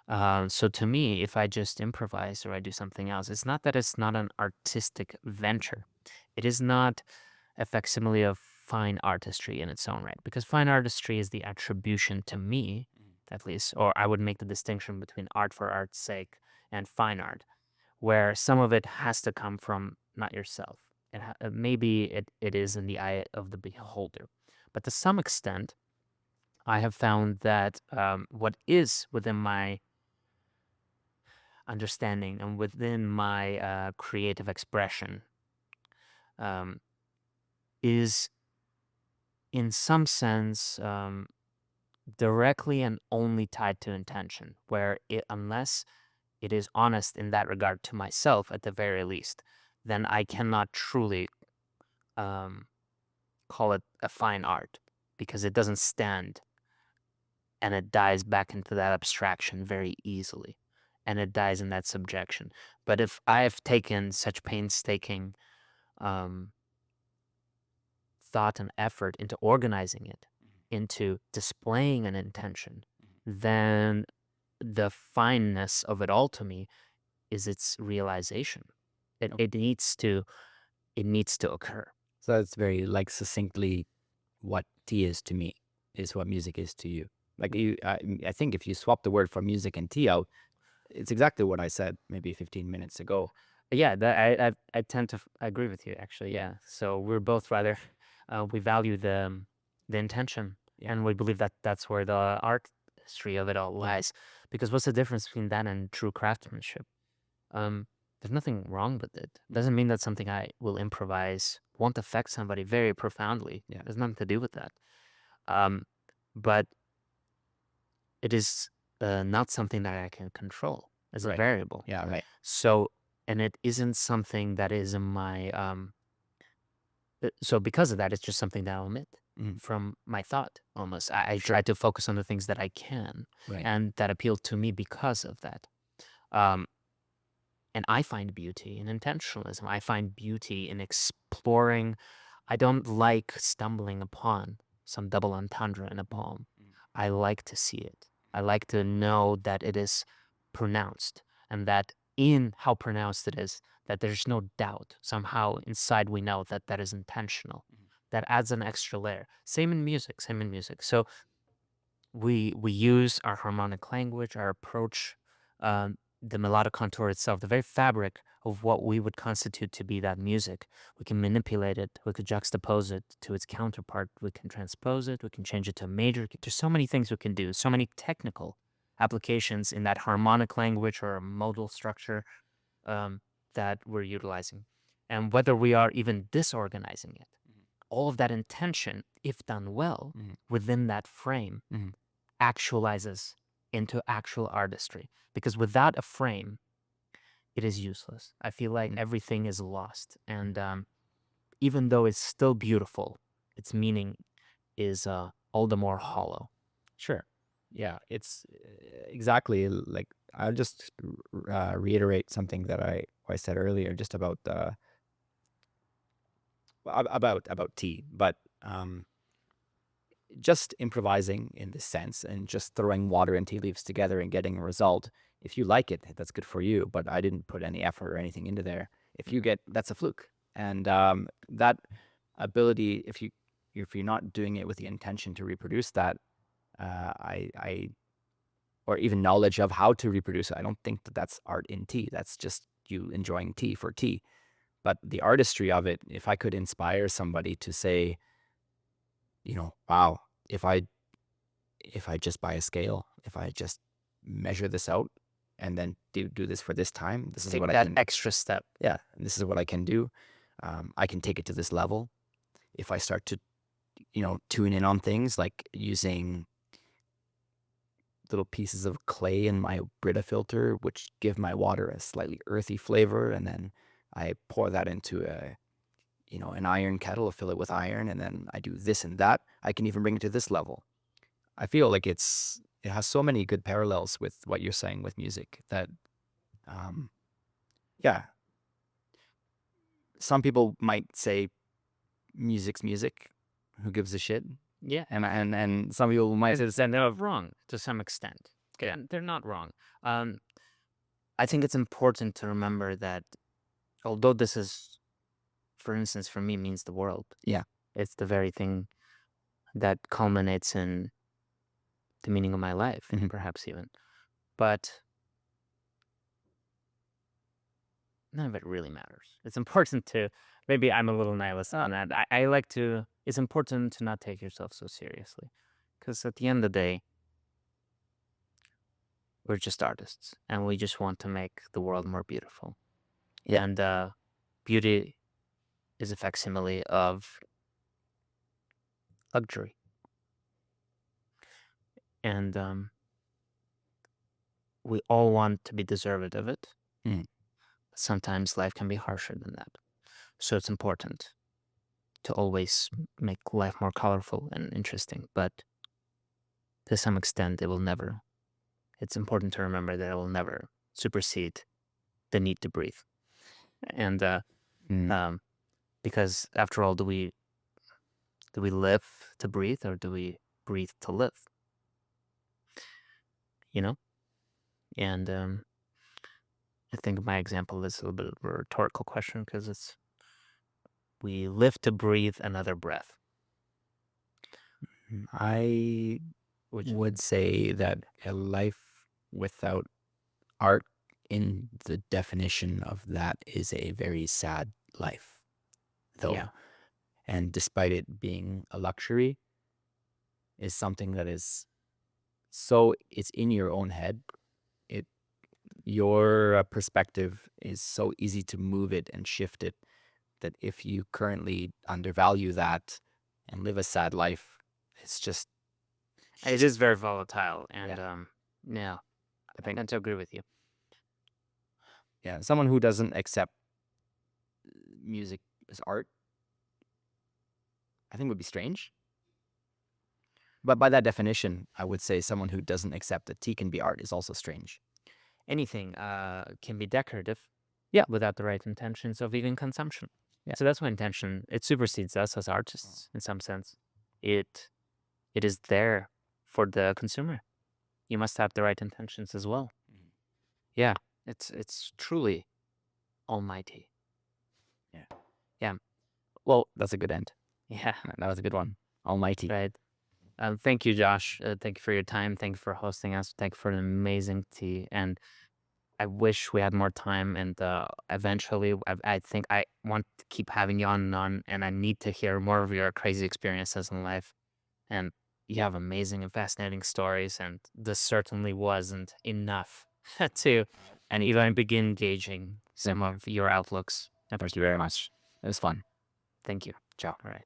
So to me, if I just improvise or I do something else, it's not that it's not an artistic venture. It is not a facsimile of fine artistry in its own right, because fine artistry is the attribution to me, at least, or I would make the distinction between art for art's sake and fine art, where some of it has to come from not yourself. Maybe it is in the eye of the beholder. But to some extent, I have found that what is within my understanding and within my creative expression um, is, in some sense, directly and only tied to intention, where unless it is honest in that regard to myself at the very least, then I cannot truly um, call it a fine art, because it doesn't stand, and it dies back into that abstraction very easily, and it dies in that subjection. But if I've taken such painstaking um, thought and effort into organizing it, into displaying an intention, then the fineness of it all to me is its realization. It, Okay. it needs to occur. So it's very like succinctly what tea is to me is what music is to you. Like I think if you swap the word for music and tea out, it's exactly what I said maybe 15 minutes ago. Yeah, I tend to agree with you, actually. Yeah, so we're both rather we value the intention, Yeah. and we believe that that's where the artistry of it all lies. Because what's the difference between that and true craftsmanship? Um, there's nothing wrong with it. Doesn't mean that something I will improvise won't affect somebody very profoundly. Yeah. There's nothing to do with that. Um, but it is not something that I can control as a Right. variable. Yeah. Right. So, and it isn't something that is in my so because of that, it's just something that I'll omit Mhm. from my thought almost. I try to focus on the things that I can Right. and that appeal to me because of that. Um, and I find beauty in intentionalism. I find beauty in exploring. I don't like stumbling upon some double entendre in a poem. I like to see it. I like to know that it is pronounced, and that in how pronounced it is, that there's no doubt. Somehow inside we know that that is intentional. That adds an extra layer. Same in music, same in music. So we use our harmonic language, our approach, the melodic contour itself, the very fabric of what we would constitute to be that music. We can manipulate it. We could juxtapose it to its counterpart. We can transpose it. We can change it to a major. There's so many things we can do. So many technical applications in that harmonic language or a modal structure um, that we're utilizing, and whether we are even disorganizing it. All of that intention, if done well within that frame, actualizes into actual artistry. Because without a frame, it is useless. I feel like everything is lost. And even though it's still beautiful, its meaning is all the more hollow. Sure. Yeah. It's exactly like I'll just reiterate something that I said earlier, just about about tea, but just improvising in this sense and just throwing water and tea leaves together and getting a result. If you like it, that's good for you. But I didn't put any effort or anything into there. If you get, that's a fluke. And that ability, if you're not doing it with the intention to reproduce that, I or even knowledge of how to reproduce it, I don't think that that's art in tea. That's just you enjoying tea for tea. But the artistry of it, if I could inspire somebody to say, wow, if I just buy a scale, if I just measure this out and then do this for this time, this is Take what I that can, extra step. yeah, this is what I can do. I can take it to this level. If I start to, tune in on things like using little pieces of clay in my Brita filter, which give my water a slightly earthy flavor, and then I pour that into an iron kettle, fill it with iron, and then I do this and that. I can even bring it to this level. I feel like it has so many good parallels with what you're saying with music that, um, yeah, some people might say music's music. Who gives a shit? Yeah. And some people might say, And they're wrong to some extent. Okay, Yeah. they're not wrong. I think it's important to remember that although this is, for instance, for me, means the world. Yeah. It's the very thing that culminates in the meaning of my life, Mhm. perhaps even. But none of it really matters. It's important to, maybe I'm a little nihilist on that. I like to, it's important to not take yourself so seriously. Because at the end of the day, we're just artists and we just want to make the world more beautiful. Yeah. And beauty is a facsimile of luxury. And we all want to be deserving of it. Mhm. Sometimes life can be harsher than that. So it's important to always make life more colorful and interesting. But to some extent, it will never. It's important to remember that it will never supersede the need to breathe. And Mm. um, because after all, do we live to breathe or do we breathe to live? You know? And I think my example is a little bit of a rhetorical question because it's we live to breathe another breath, I which would say that a life without art, in the definition of that, is a very sad life, though. yeah, And despite it being a luxury, is something that is so it's in your own head. It your perspective is so easy to move it and shift it that if you currently undervalue that and live a sad life, it's just it is very volatile. yeah. And yeah, I I think tend to agree with you. yeah, someone who doesn't accept music as art, I think would be strange. But by that definition, I would say someone who doesn't accept that tea can be art is also strange. Anything can be decorative, Yeah. without the right intentions of even consumption. Yeah. So that's why intention it supersedes us as artists in some sense. It it is there for the consumer. You must have the right intentions as well. Mhm. Yeah, it's truly almighty. Yeah. Yeah. Well, That's a good end. yeah, That was a good one. Almighty. right. Thank you, Josh. Thank you for your time. Thank you for hosting us. Thank you for an amazing tea. And I wish we had more time. And eventually, I think I want to keep having you on and on. And I need to hear more of your crazy experiences in life. And you have amazing and fascinating stories. And this certainly wasn't enough to, and even begin gauging some of your outlooks. Thank you very much. It was fun. Thank you. Ciao. All right.